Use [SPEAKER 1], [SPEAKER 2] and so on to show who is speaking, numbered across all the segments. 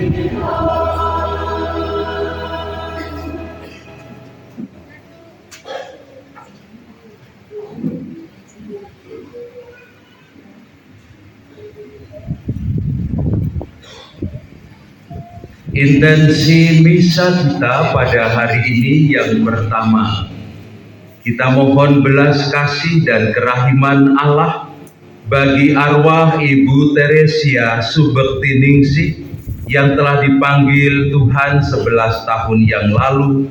[SPEAKER 1] Intensi misa kita pada hari ini yang pertama, kita mohon belas kasih dan kerahiman Allah bagi arwah Ibu Teresia Subektiningsih yang telah dipanggil Tuhan 11 tahun yang lalu,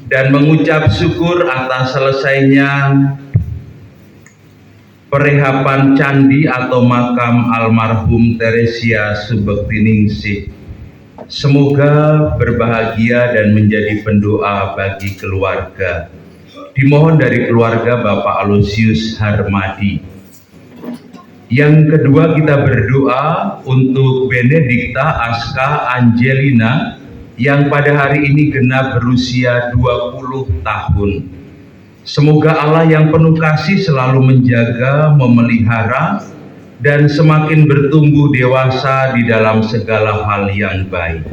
[SPEAKER 1] dan mengucap syukur atas selesainya perehapan candi atau makam almarhum Teresia Subektiningsih. Semoga berbahagia dan menjadi pendoa bagi keluarga. Dimohon dari keluarga Bapak Aloysius Harmadi. Yang kedua, kita berdoa untuk Benedikta Aska Angelina yang pada hari ini genap berusia 20 tahun. Semoga Allah yang penuh kasih selalu menjaga, memelihara, dan semakin bertumbuh dewasa di dalam segala hal yang baik.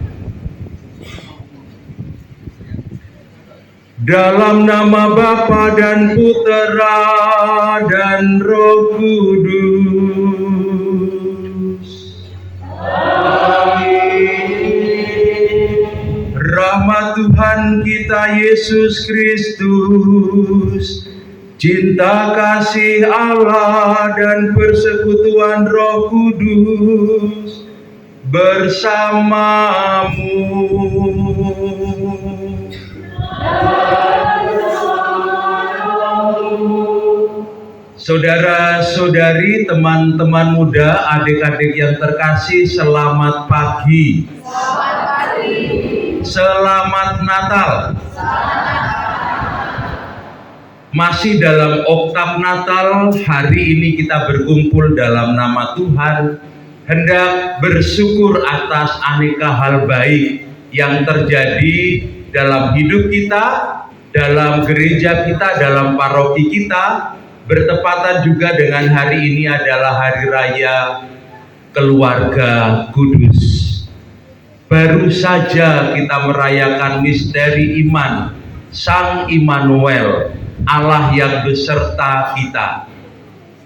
[SPEAKER 1] Dalam nama Bapa dan Putera dan Roh Kudus. Amin. Rahmat Tuhan kita Yesus Kristus, cinta kasih Allah dan persekutuan Roh Kudus bersamamu. Saudara-saudari, teman-teman muda, adik-adik yang terkasih, selamat pagi.
[SPEAKER 2] Selamat pagi.
[SPEAKER 1] Selamat Natal. Masih dalam oktav Natal, hari ini kita berkumpul dalam nama Tuhan, hendak bersyukur atas aneka hal baik yang terjadi dalam hidup kita, dalam gereja kita, dalam paroki kita. Bertepatan juga dengan hari ini adalah Hari Raya Keluarga Kudus. Baru saja kita merayakan misteri iman, Sang Immanuel, Allah yang beserta kita.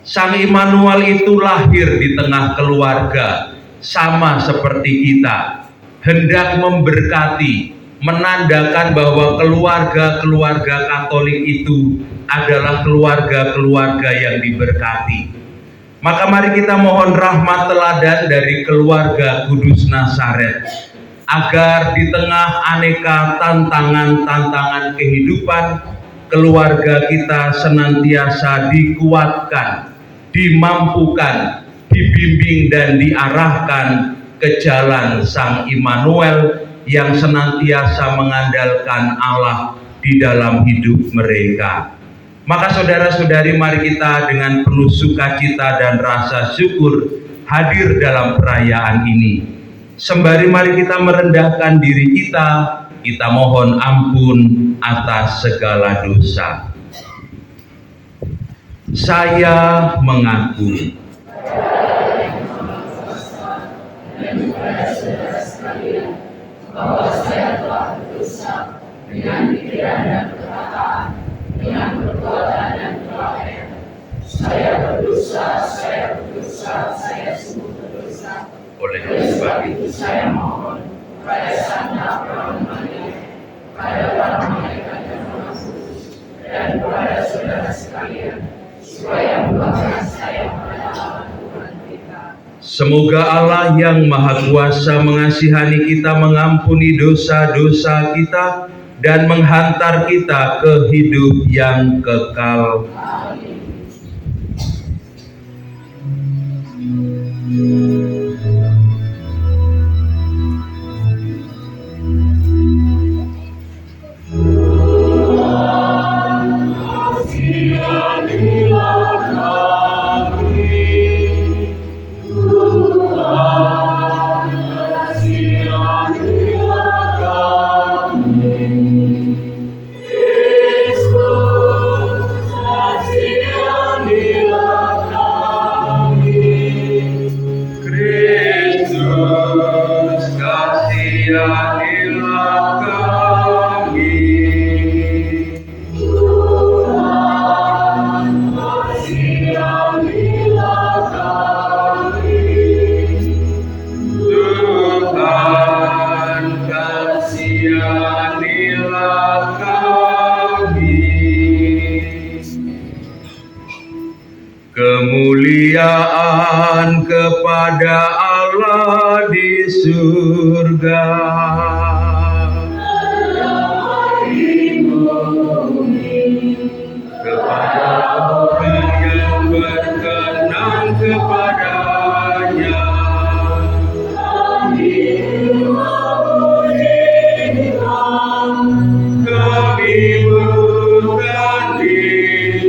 [SPEAKER 1] Sang Immanuel itu lahir di tengah keluarga, sama seperti kita, hendak memberkati, menandakan bahwa keluarga-keluarga Katolik itu adalah keluarga-keluarga yang diberkati. Maka mari kita mohon rahmat teladan dari keluarga Kudus Nazaret, agar di tengah aneka tantangan-tantangan kehidupan, keluarga kita senantiasa dikuatkan, dimampukan, dibimbing dan diarahkan ke jalan Sang Immanuel yang senantiasa mengandalkan Allah di dalam hidup mereka. Maka saudara-saudari, mari kita dengan penuh sukacita dan rasa syukur hadir dalam perayaan ini. Sembari mari kita merendahkan diri kita mohon ampun atas segala dosa. Saya mengaku
[SPEAKER 2] bahwa saya telah berdosa dengan pikiran dan perkataan, dengan perbuatan dan perlakuan. Saya berdosa, saya sungguh berdosa.
[SPEAKER 1] Oleh
[SPEAKER 2] sebab itu saya mohon pada Sang Maha, pada para malaikat yang Maha Kudus, dan kepada saudara sekalian, supaya membawa saya kepada Allah Tuhan kita.
[SPEAKER 1] Semoga Allah yang Maha Kuasa mengasihani kita, mengampuni dosa-dosa kita, dan menghantar kita ke hidup yang kekal.
[SPEAKER 2] Amin.
[SPEAKER 1] kepada Allah di surga. Kepada orang yang berkenan kepadanya. Kami berkandil. Kami memuliakan Dikau.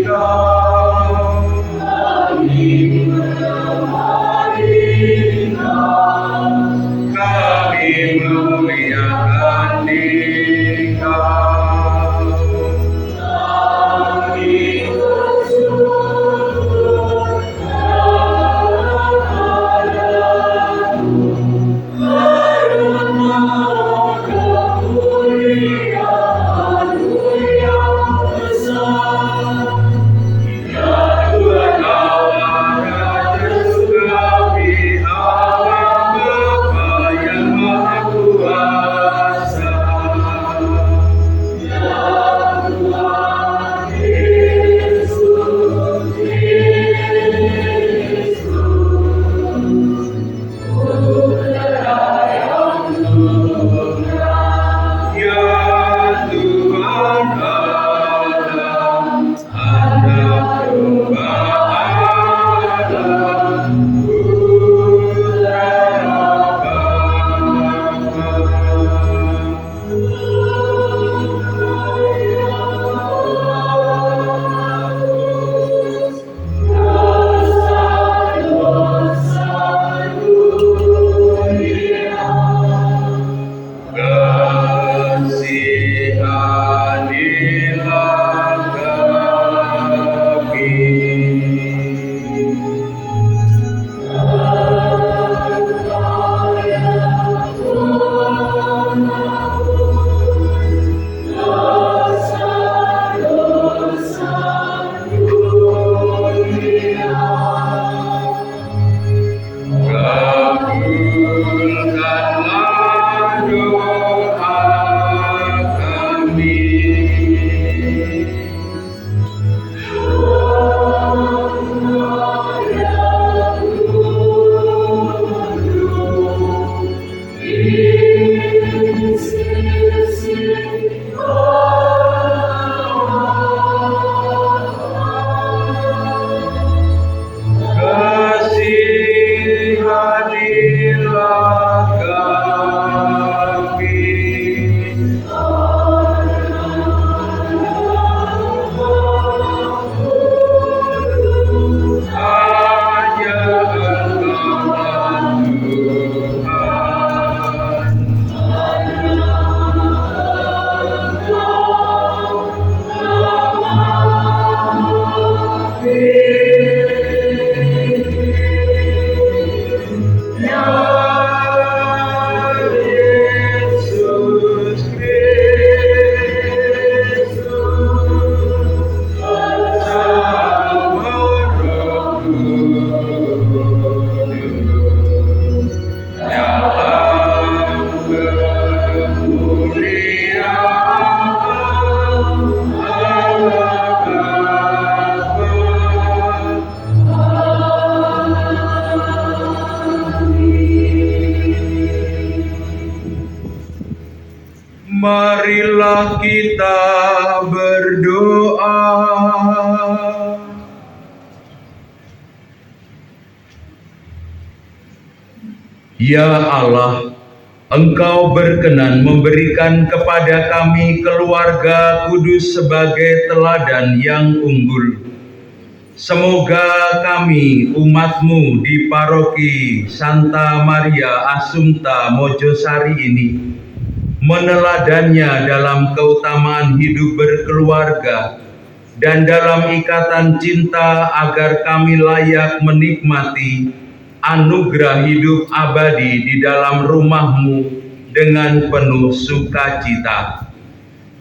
[SPEAKER 1] Kasihanilah kami. Kabulkanlah doa kami. Kasihanilah kami. Hanya Engkaulah Tuhan. Yesus Kristus, sama Roh Kudus, dalam kemuliaan Allah Bapa. Marilah kita berdoa. Ya Allah, Engkau berkenan memberikan kepada kami keluarga kudus sebagai teladan yang unggul. Semoga kami umat-Mu di Paroki Santa Maria Assumpta Mojosari ini meneladannya dalam keutamaan hidup berkeluarga dan dalam ikatan cinta agar kami layak menikmati anugerah hidup abadi di dalam rumah-Mu dengan penuh sukacita.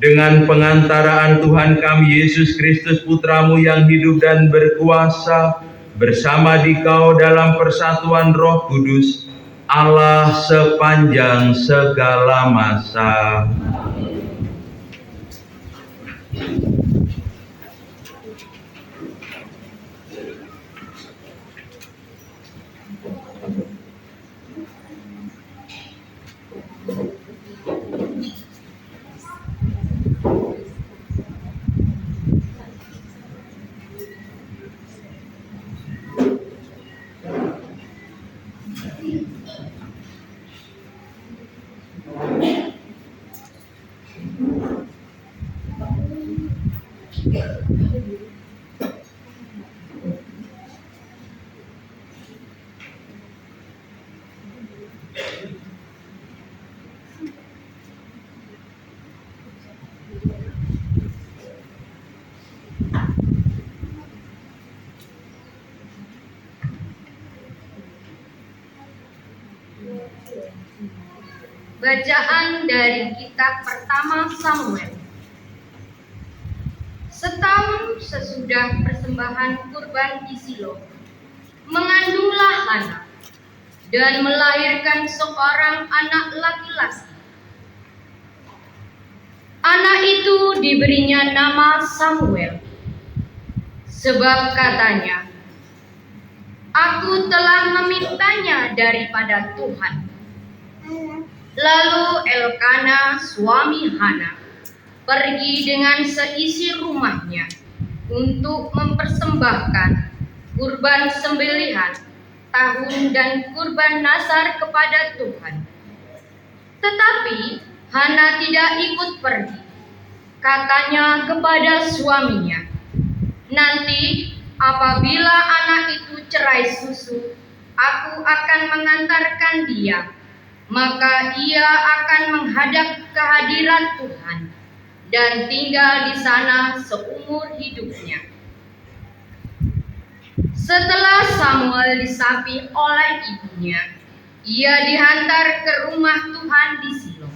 [SPEAKER 1] Dengan pengantaraan Tuhan kami Yesus Kristus Putra-Mu yang hidup dan berkuasa bersama Dikau dalam persatuan Roh Kudus, Allah sepanjang segala masa.
[SPEAKER 3] Bacaan dari kitab pertama Samuel. Setahun sesudah persembahan kurban di Silo, mengandunglah Hana dan melahirkan seorang anak laki-laki. Anak itu diberinya nama Samuel, sebab katanya, "Aku telah memintanya daripada Tuhan." Lalu Elkana suami Hana pergi dengan seisi rumahnya untuk mempersembahkan kurban sembelihan tahun dan kurban nazar kepada Tuhan. Tetapi Hana tidak ikut pergi. Katanya kepada suaminya, "Nanti apabila anak itu cerai susu, aku akan mengantarkan dia, maka ia akan menghadap kehadiran Tuhan dan tinggal di sana seumur hidupnya." Setelah Samuel disapi oleh ibunya, ia dihantar ke rumah Tuhan di Silo.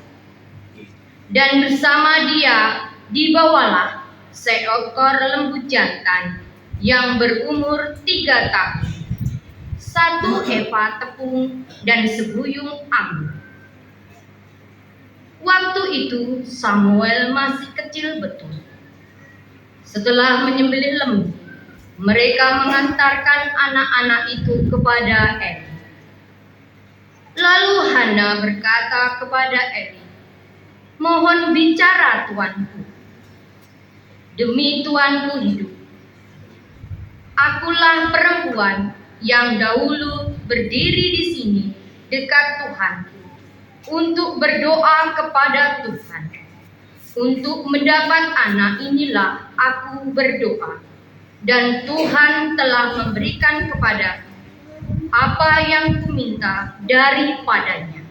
[SPEAKER 3] Dan bersama dia dibawalah seekor lembu jantan yang berumur 3 tahun, 1 eva tepung dan sebuyung anggur. Waktu itu Samuel masih kecil betul. Setelah menyembelih lembu, mereka mengantarkan anak-anak itu kepada Eli. Lalu Hana berkata kepada Eli, "Mohon bicara tuanku. Demi tuanku hidup, akulah perempuan yang dahulu berdiri di sini dekat Tuhanku untuk berdoa kepada Tuhan. Untuk mendapat anak inilah aku berdoa, dan Tuhan telah memberikan kepadaku apa yang kuminta daripadanya.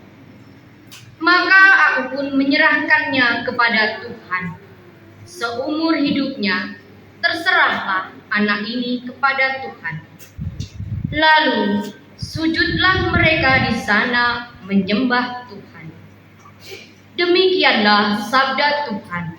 [SPEAKER 3] Maka aku pun menyerahkannya kepada Tuhan. Seumur hidupnya terserahlah anak ini kepada Tuhan." Lalu sujudlah mereka di sana menyembah Tuhan. Demikianlah sabda Tuhan.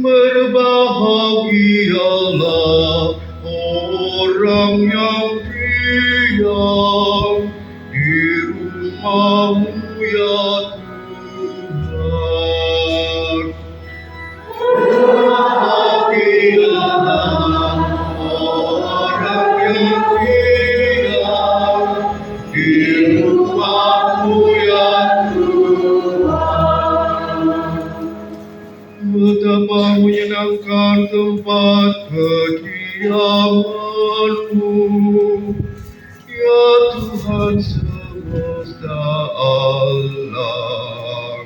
[SPEAKER 4] Berbahagialah orang yang diam di rumah-Mu ya Tuhan. Berbahagialah orang yang diam di rumah-Mu ya Betapa menyenangkan tempat kediaman-Mu, ya Tuhan semesta alam.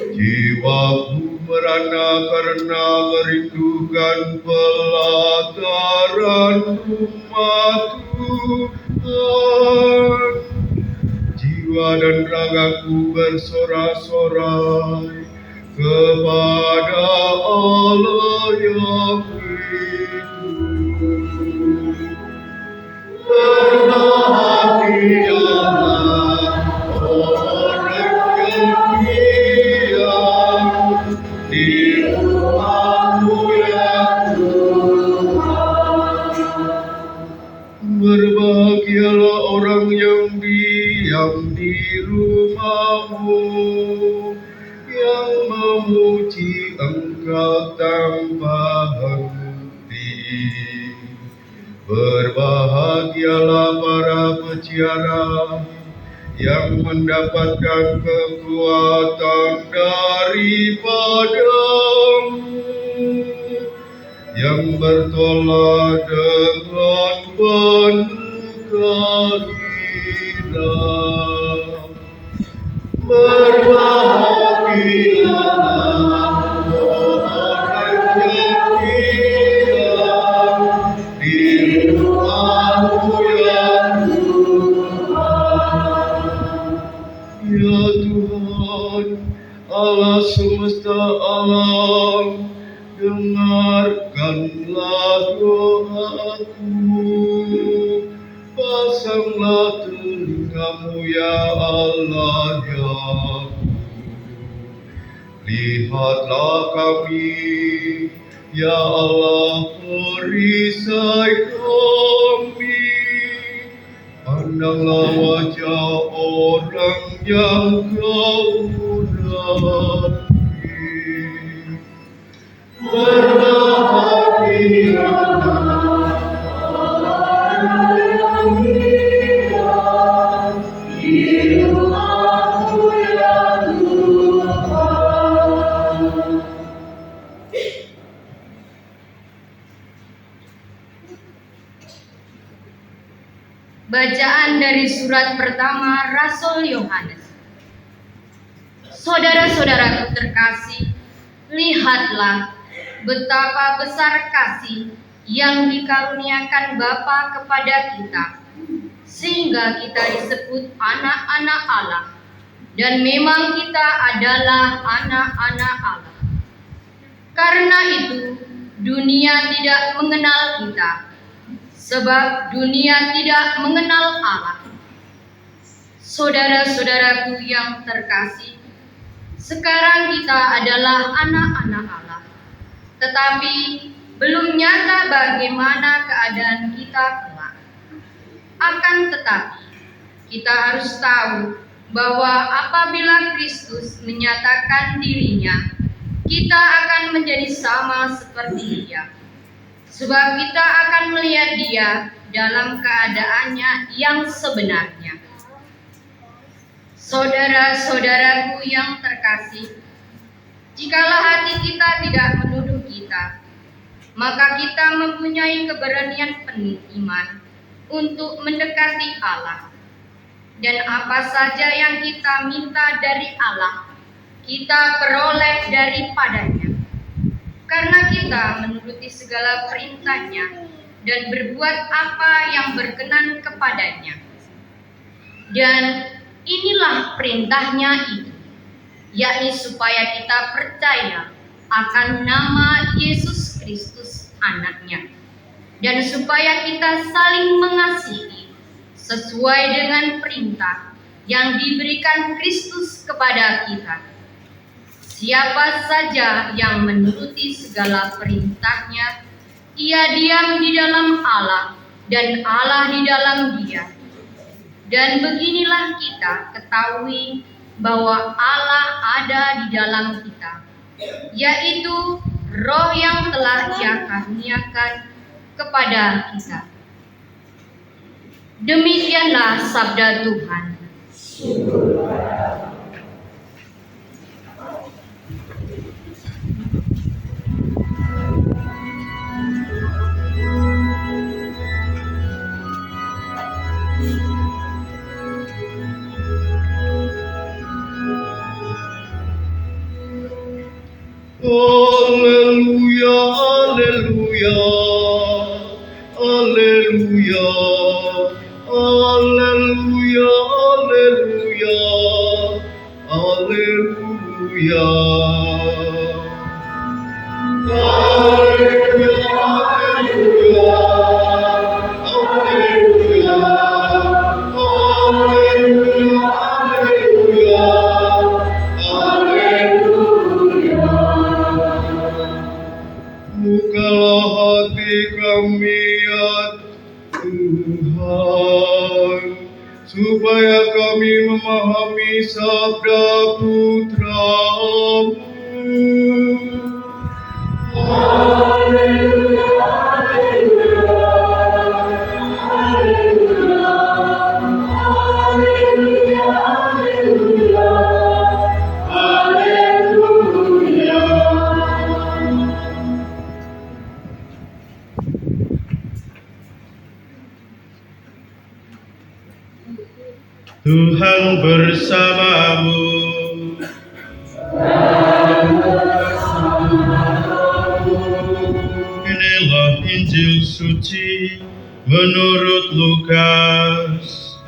[SPEAKER 4] Jiwaku merana karena merindukan pelataran rumah Tuhan. Jiwa dan ragaku bersorak-sorai kepada Allah yang hidup. Berbahagialah orang yang diam di rumah-Mu ya Tuhan. Berbahagialah orang yang diam di rumah-Mu, yang memuji Engkau tanpa henti. Berbahagialah para peziarah yang mendapatkan kekuatan daripada-Mu, yang bertolak dengan penuh gairah. Berbahagialah orang yang diam di rumah-Mu ya Tuhan. Allah semesta alam, dengarkanlah doaku. Pasanglah telingamu ya Allah ya. Lihatlah kami, ya Allah, perisai kami. Pandanglah wajah orang yang kau urapi. Berhati
[SPEAKER 3] Bacaan dari surat pertama Rasul Yohanes. Saudara-saudaraku terkasih, lihatlah betapa besar kasih yang dikaruniakan Bapa kepada kita, sehingga kita disebut anak-anak Allah. Dan memang kita adalah anak-anak Allah. Karena itu, dunia tidak mengenal kita, sebab dunia tidak mengenal Allah. Saudara-saudaraku yang terkasih, sekarang kita adalah anak-anak Allah, tetapi belum nyata bagaimana keadaan kita kelak. Akan tetapi, kita harus tahu bahwa apabila Kristus menyatakan dirinya, kita akan menjadi sama seperti Dia. Sebab kita akan melihat Dia dalam keadaannya yang sebenarnya. Saudara-saudaraku yang terkasih, jikalau hati kita tidak menuduh kita, maka kita mempunyai keberanian penuh iman untuk mendekati Allah. Dan apa saja yang kita minta dari Allah, kita peroleh daripadanya. Karena kita menuruti segala perintahnya dan berbuat apa yang berkenan kepadanya. Dan inilah perintahnya itu, yakni supaya kita percaya akan nama Yesus Kristus anaknya, dan supaya kita saling mengasihi sesuai dengan perintah yang diberikan Kristus kepada kita. Siapa saja yang menuruti segala perintahnya, ia diam di dalam Allah dan Allah di dalam dia. Dan beginilah kita ketahui bahwa Allah ada di dalam kita, yaitu Roh yang telah Ia karuniakan kepada kita. Demikianlah sabda Tuhan.
[SPEAKER 4] Alleluia, alleluia, alleluia, alleluia, alleluia, alleluia. Bukalah hati kami ya Tuhan, supaya kami memahami sabda Putra-Mu. Tuhan bersamamu. Inilah Injil suci menurut Lukas.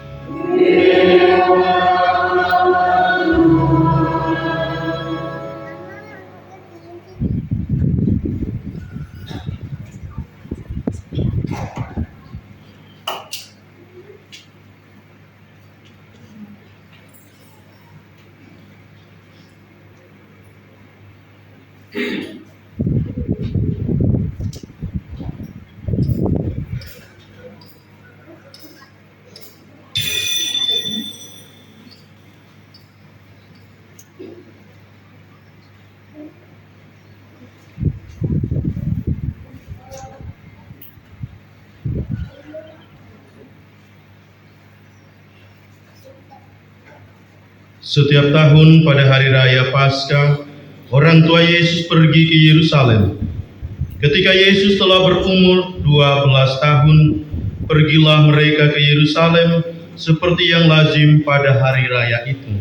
[SPEAKER 4] Setiap tahun pada hari raya Paskah, orang tua Yesus pergi ke Yerusalem. Ketika Yesus telah berumur 12 tahun, pergilah mereka ke Yerusalem seperti yang lazim pada hari raya itu.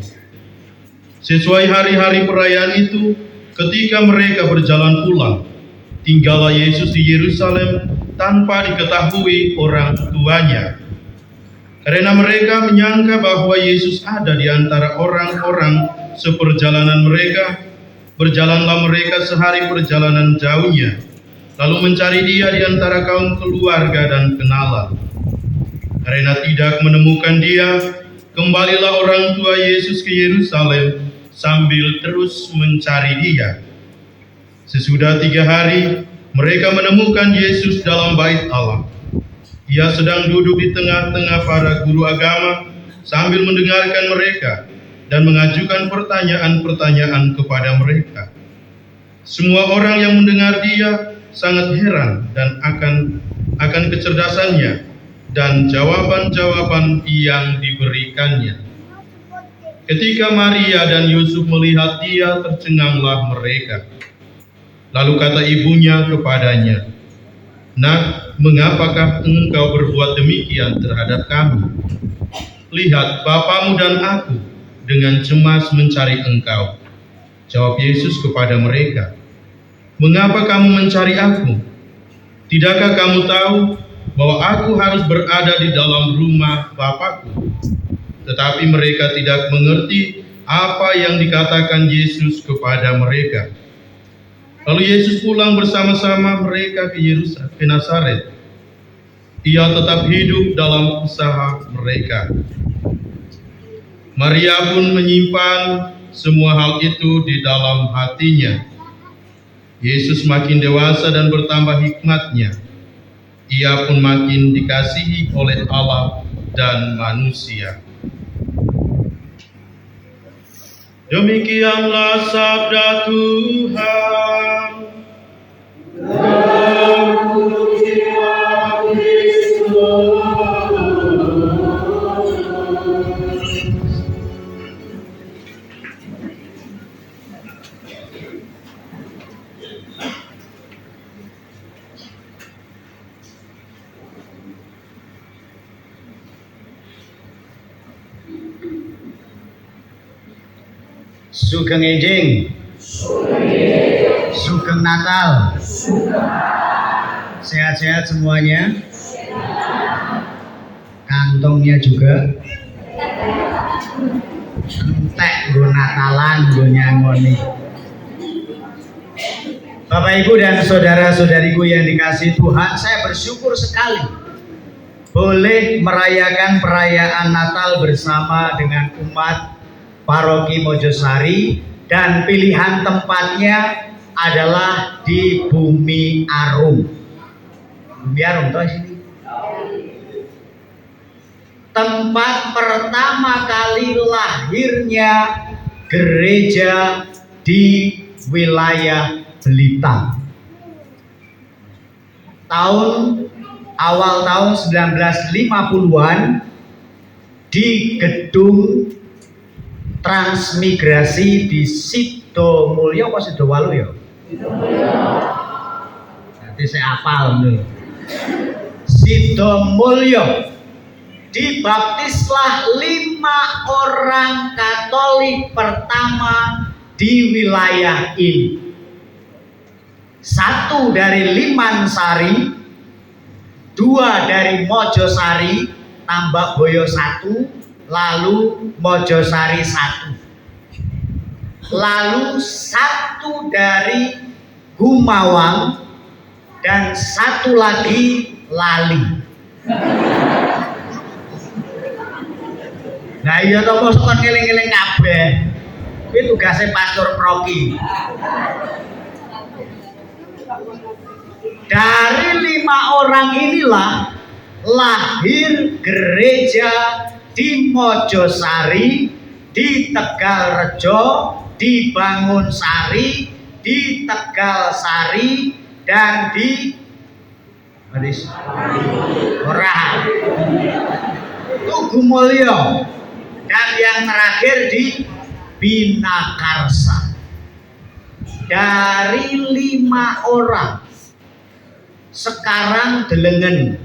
[SPEAKER 4] Sesuai hari-hari perayaan itu, ketika mereka berjalan pulang, tinggallah Yesus di Yerusalem tanpa diketahui orang tuanya. Karena mereka menyangka bahwa Yesus ada di antara orang-orang seperjalanan mereka, berjalanlah mereka sehari perjalanan jauhnya, lalu mencari dia di antara kaum keluarga dan kenalan. Karena tidak menemukan dia, kembalilah orang tua Yesus ke Yerusalem sambil terus mencari dia. Sesudah 3 hari, mereka menemukan Yesus dalam bait Allah. Ia sedang duduk di tengah-tengah para guru agama sambil mendengarkan mereka dan mengajukan pertanyaan-pertanyaan kepada mereka. Semua orang yang mendengar dia sangat heran dan akan kecerdasannya dan jawaban-jawaban yang diberikannya. Ketika Maria dan Yusuf melihat dia, tercenganglah mereka. Lalu kata ibunya kepadanya, "Nak, mengapakah engkau berbuat demikian terhadap kami? Lihat, bapamu dan aku dengan cemas mencari engkau." Jawab Yesus kepada mereka, "Mengapa kamu mencari aku? Tidakkah kamu tahu bahwa aku harus berada di dalam rumah Bapakku?" Tetapi mereka tidak mengerti apa yang dikatakan Yesus kepada mereka. Lalu Yesus pulang bersama-sama mereka ke Nazaret. Ia tetap hidup dalam usaha mereka. Maria pun menyimpan semua hal itu di dalam hatinya. Yesus makin dewasa dan bertambah hikmatnya. Ia pun makin dikasihi oleh Allah dan manusia. Demikianlah sabda Tuhan.
[SPEAKER 5] Sugeng Enjing, Sugeng Natal, sehat-sehat semuanya, kantongnya juga, entek nggo Natalan, nggo nyangoni. Bapak Ibu dan saudara-saudariku yang dikasihi Tuhan, saya bersyukur sekali boleh merayakan perayaan Natal bersama dengan umat Paroki Mojosari, dan pilihan tempatnya adalah di Bumi Arum. Bumi Arum toh sini. Tempat pertama kali lahirnya gereja di wilayah Blitar. Awal tahun 1950-an di gedung transmigrasi di Sidomulyo apa Sidowalu ya? Nanti saya hafal nih. Sidomulyo dibaptislah 5 orang Katolik pertama di wilayah ini. 1 dari Limansari, 2 dari Mojosari, tambah Boyo 1, lalu Mojosari 1, lalu 1 dari Gumawang, dan 1 lagi Lali. Nah iya toh mosok ngeling-eling kabeh. Kuwi tugasnya Pastor Proki. Dari 5 orang inilah lahir gereja di Mojosari, di Tegalrejo, di Bangunsari, di Tegalsari, dan di Tugumulyo, dan yang terakhir di Binakarsa. Dari 5 orang sekarang delengen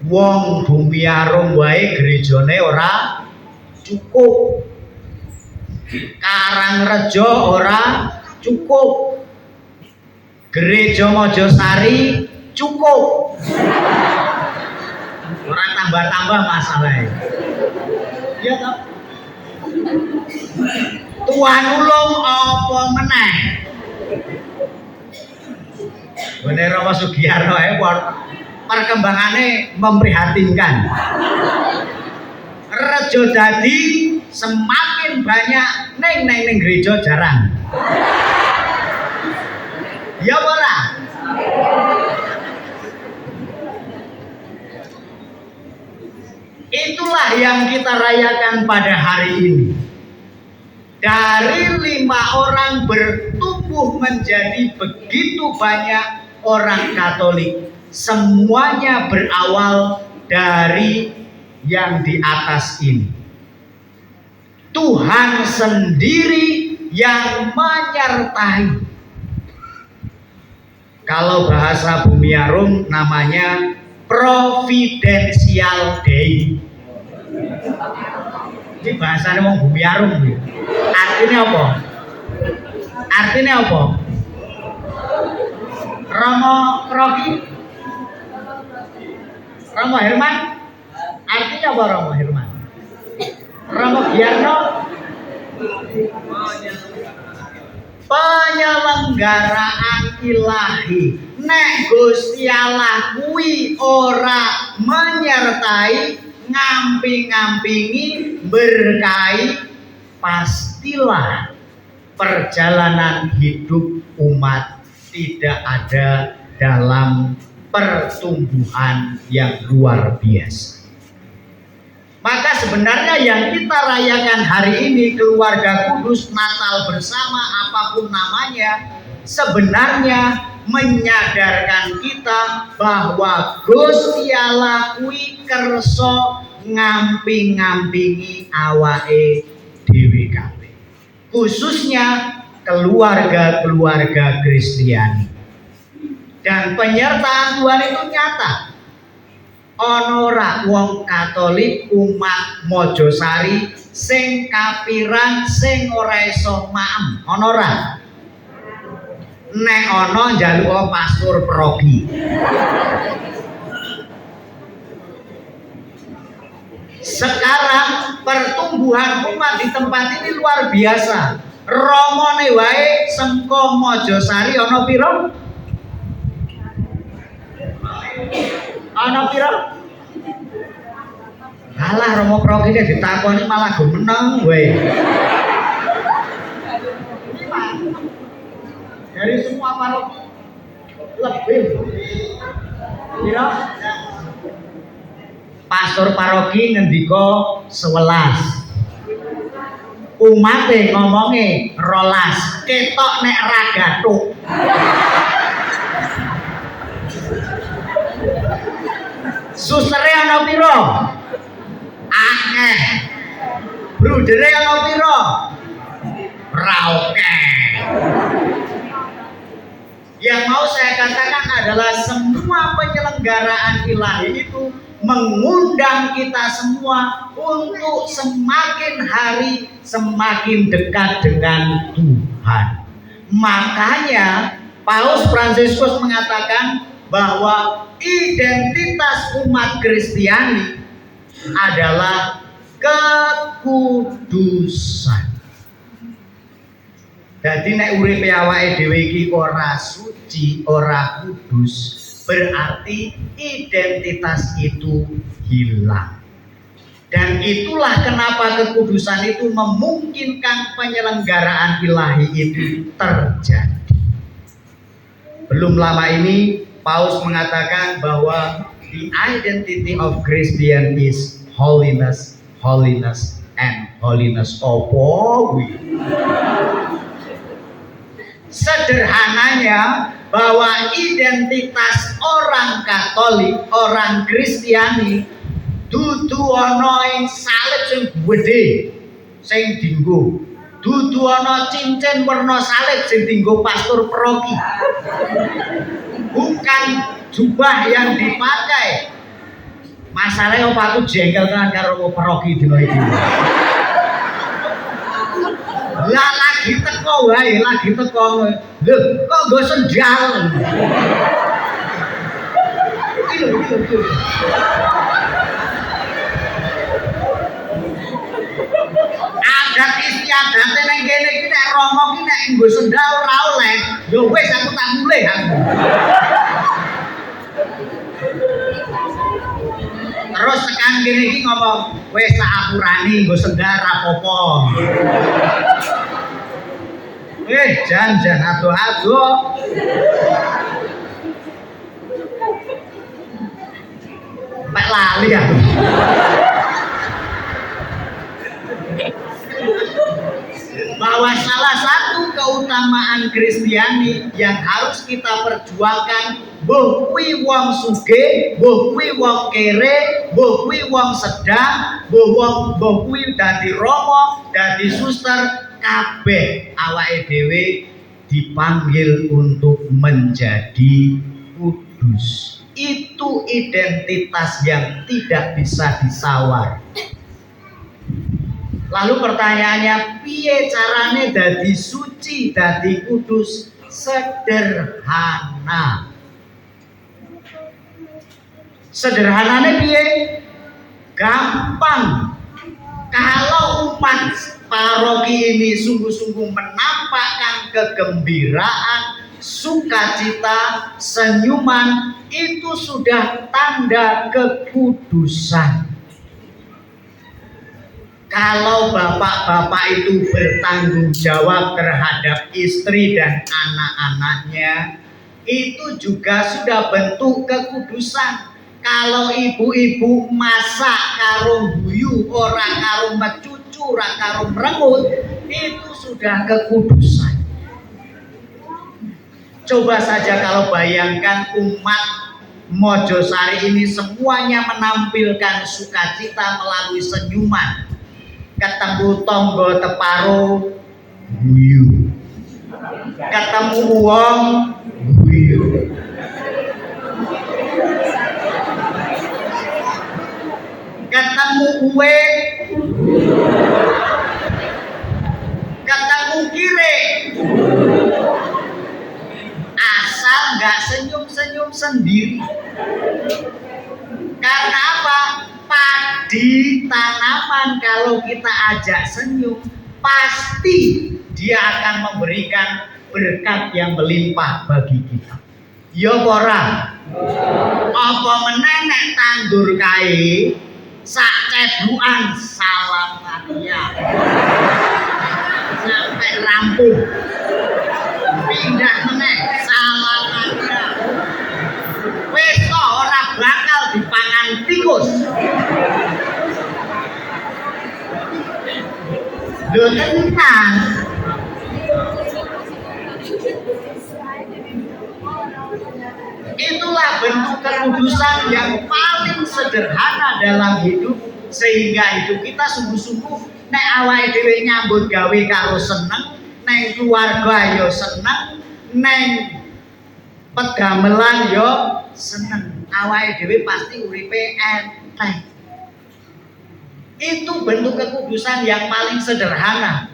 [SPEAKER 5] wong Bumiarum wae gerejane ora cukup, Karangrejo ora cukup, Gereja Mojosari cukup, ora tambah-tambah masalahnya. Ya toh? Tuhan ulung apa meneh? Bener Romo Sugiarno perkembangannya memprihatinkan. Rejo dadi semakin banyak neng gereja jarang. Ya ora? Itulah yang kita rayakan pada hari ini. Dari 5 orang bertumbuh menjadi begitu banyak orang Katolik. Semuanya berawal dari yang di atas ini. Tuhan sendiri yang menyertai. Kalau bahasa Bumiarum namanya Providential Dei. Ini bahasanya mau Bumiarum. Artinya apa? Artinya apa? Romo Rocky, Romo Herman, artinya apa Romo Herman? Romo Giarno, penyelenggaraan ilahi. Nek Gusti Allah kuwi ora menyertai, ngamping-ngampingi, berkahi, pastilah perjalanan hidup umat tidak ada dalam pertumbuhan yang luar biasa. Maka sebenarnya yang kita rayakan hari ini, keluarga kudus, Natal bersama, apapun namanya, sebenarnya menyadarkan kita bahwa Gusti Allah kuwi kersa ngamping-ngampingi awake dhewe kabeh. Khususnya keluarga-keluarga Kristiani. Dan penyertaan Tuhan itu nyata. Ana ora wong Katolik umat Mojosari sing kapiran sing ora iso maem, ana ora? Nek ana njaluk pastor paroki. Sekarang pertumbuhan umat di tempat ini luar biasa. Romone wae sengko Mojosari ana pira? Ana pira? Alah Romo Proki ditakoni malah gemeneng wae. Dari semua paroki lebih pira? Pastor paroki ngendika 11. Umate ngomonge 12, ketok nek ra gathuk. Sustere ana pira? Akeh. Brudere ana pira? Ra akeh. Yang mau saya katakan adalah semua penyelenggaraan ilahi itu mengundang kita semua untuk semakin hari semakin dekat dengan Tuhan. Makanya Paus Fransiskus mengatakan bahwa identitas umat Kristiani adalah kekudusan. Jadi nek uripe awake dhewe iki ora suci, ora kudus, berarti identitas itu hilang. Dan itulah kenapa kekudusan itu memungkinkan penyelenggaraan ilahi itu terjadi. Belum lama ini Paus mengatakan bahwa the identity of Christian is holiness, holiness, and holiness. Opo? Sederhananya bahwa identitas orang Katolik, orang Kristiani dudu ana ing salib sing gedhe sing dienggo. Dudu ana cincin werna salib sing dienggo pastor paroki. Bukan jubah yang dipakai. Masalahnya apa aku jengkel kan karo paroki dino iki. Lah lagi teko wae, lagi teko. Lho, kok nggo sendal. Iki. Adat istiadate nang kene iki nek romo ki nek nggo sendal ora oleh. Ya wis aku tak mulih aku. Terus tekan kene iki ngomong, wis tak apurani nggo sendal ra apa-apa. Jan ado-ado. Pak lali aku. Bahwa salah satu keutamaan Kristiani yang harus kita perjuangkan, mbuh kuwi wong sugih, mbuh kuwi wong kere, mbuh kuwi wong sedang, mbuh kuwi dadi rama, dadi suster, kabeh awake dhewe dipanggil untuk menjadi kudus. Itu identitas yang tidak bisa disawar. Lalu pertanyaannya, piye carane dadi suci, dadi kudus? Sederhana. Sederhanane piye? Gampang. Kalau umat paroki ini sungguh-sungguh menampakkan kegembiraan, sukacita, senyuman, itu sudah tanda kekudusan. Kalau bapak-bapak itu bertanggung jawab terhadap istri dan anak-anaknya, itu juga sudah bentuk kekudusan. Kalau ibu-ibu masak karo guyu, orang karo mecucu, orang karo merengut, itu sudah kekudusan. Coba saja kalau bayangkan umat Mojosari ini semuanya menampilkan sukacita melalui senyuman. Ketemu tonggo teparo guyu, ketemu uang guyu, ketemu kue, ketemu kire, asal nggak senyum-senyum sendiri. Karena apa? Padi tanaman kalau kita ajak senyum, pasti dia akan memberikan berkat yang melimpah bagi kita. Ya ora? Apa menenek tandur kae sak cedukan salam Maria sampai rampung, pindah meneh salam Maria, wis kok ora bakal dipangan tikus. Lho tenan. Itulah bentuk kekudusan yang paling sederhana dalam hidup, sehingga hidup kita sungguh-sungguh nek awake dhewe nyambut gawe karo seneng, neng keluarga yo seneng, neng pegamelan yo seneng, awake dhewe pasti uripe enteng. Itu bentuk kekudusan yang paling sederhana.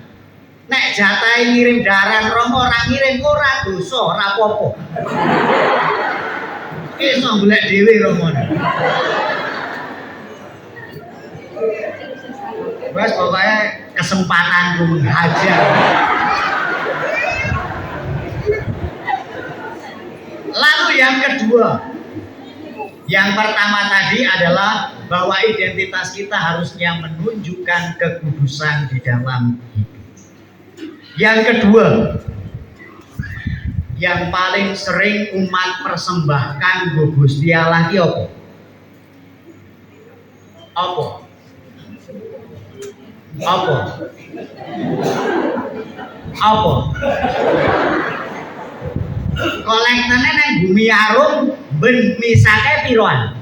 [SPEAKER 5] Nek jatahe ngirim daran romo ora ngirim ora dosa, ora apa-apa. Iso golek dhewe romone. Wes pokoknya kesempatanku menghajar. Lalu yang kedua, yang pertama tadi adalah bahwa identitas kita harusnya menunjukkan kekudusan di dalam hidup. Yang kedua, yang paling sering umat persembahkan go Gusti Allah ki apa? Apa? Apa? Apa? Kolektene nang Bumi Arum ben misake piroan?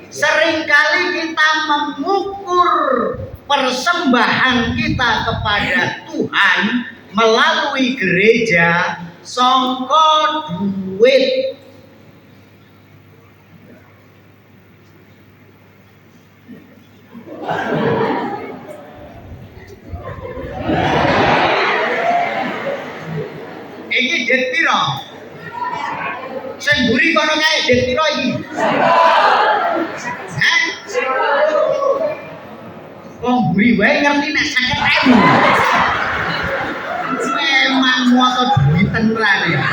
[SPEAKER 5] Seringkali kita mengukur persembahan kita kepada Tuhan melalui gereja sangka duit. Iki det piro? Sing mburi kono kae det piro iki? Hah? Wong mburi wae ngerti nek 50.000. Memang moto duit tenan ya.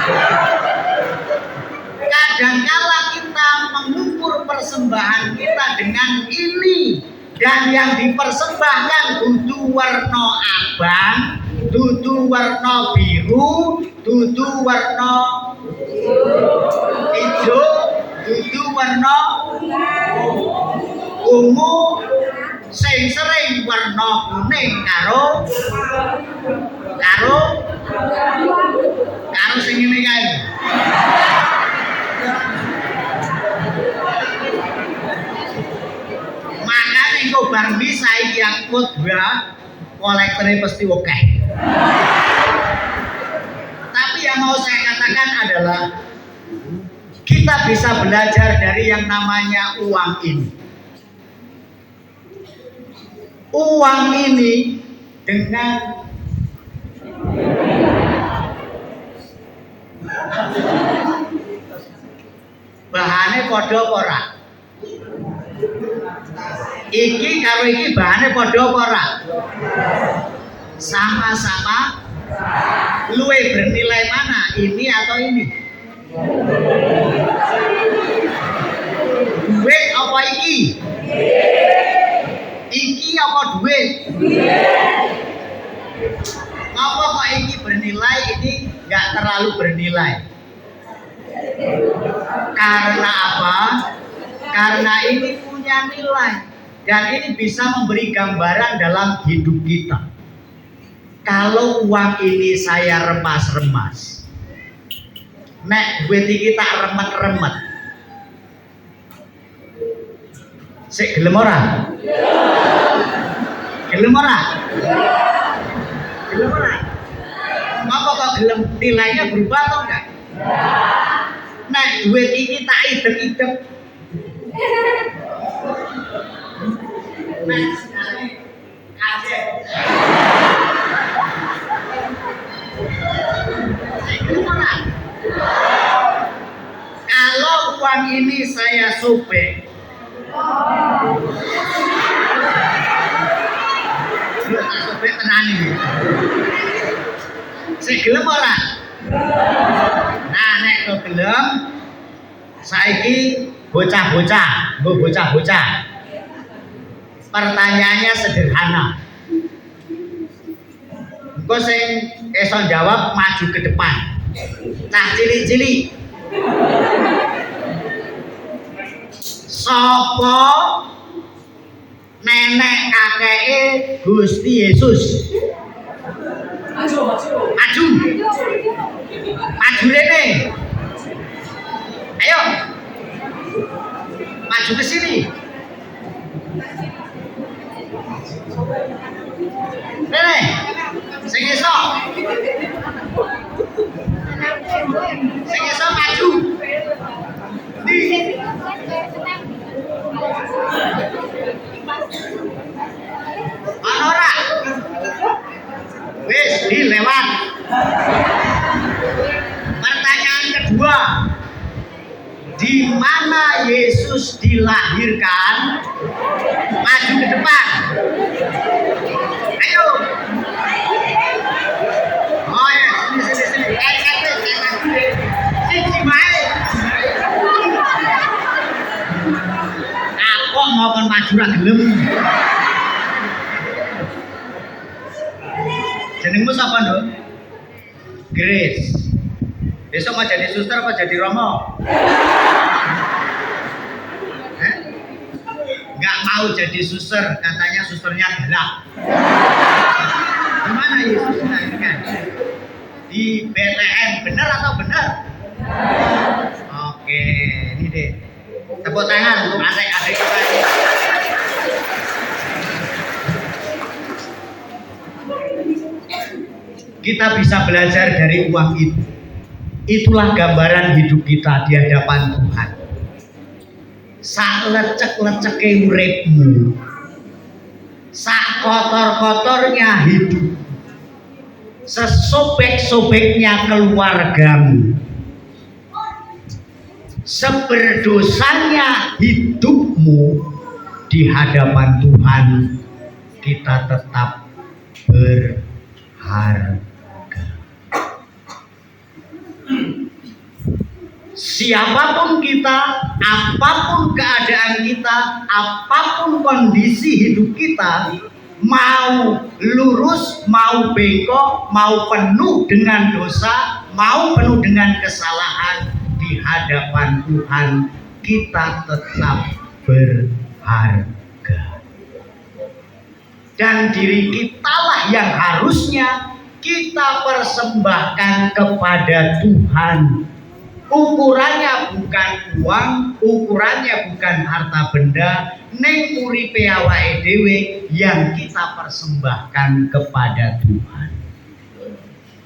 [SPEAKER 5] Kadangkala kita mengukur persembahan kita dengan ini, dan yang dipersembahkan dudu warna abang, dudu warna biru, dudu warna hijau, dudu warna ungu, sing sering warna kuning karo sing ngene kae. Makane engko bar saiki yang khotbah kolektornya pasti oke. Tapi yang mau saya katakan adalah kita bisa belajar dari yang namanya uang ini. Uang ini dengan bahannya padha apa ora? Iki karo iki bahannya padha apa ora? Sama-sama luwe bernilai mana? Ini atau ini? Duit apa iki? Iki apa duit? Apa kok iki bernilai, ini nggak terlalu bernilai? Karena apa? Karena ini punya nilai dan ini bisa memberi gambaran dalam hidup kita. Kalau uang ini saya remas-remas, nek duit iki tak remet-remet, sik gelem ora? Gelem ora? Gelem ora? Apa kok gelem? Nilainya berubah atau enggak? Nek duit iki tak idem-idem, nek sekali aja. Kalau uang ini saya sobek, tak sobek tenan iki. Sik gelem ora? Nah, nek kok gelem, saiki bocah-bocah, bocah-bocah. Pertanyaannya sederhana. Engko sing iso jawab maju ke depan. Cah cilik-cilik. Sopo nenek kakeke Gusti Yesus? Maju. Maju rene. Ayo. Maju ke sini. Rene. Sing iso. Sing iso maju. Di. Ana ora? Wis dilewat. Pertanyaan kedua, di mana Yesus dilahirkan? Maju ke depan. Ayo. Oh ya, sini. Sini bae. Aku mau kon maju ra gelem. Jenengmu siapa, Nduk? Grace. Besok mau jadi suster apa jadi romo? Nggak mau jadi suster, katanya susternya galak. Gimana Yesusnya ini kan? Di BTN, benar atau benar? Oke, ini deh. Tepuk tangan untuk adik-adik kita ini. Kita bisa belajar dari uang itu. Itulah gambaran hidup kita di hadapan Tuhan. Sak lecek-leceke uripmu, sak kotor-kotornya hidup, sesobek-sobeknya keluargamu, seberdosanya hidupmu, di hadapan Tuhan kita tetap berharga. Siapapun kita, apapun keadaan kita, apapun kondisi hidup kita, mau lurus, mau bengkok, mau penuh dengan dosa, mau penuh dengan kesalahan, di hadapan Tuhan kita tetap berharga. Dan diri kitalah yang harusnya kita persembahkan kepada Tuhan. Ukurannya bukan uang, ukurannya bukan harta benda, ning uripe awake dhewe yang kita persembahkan kepada Tuhan.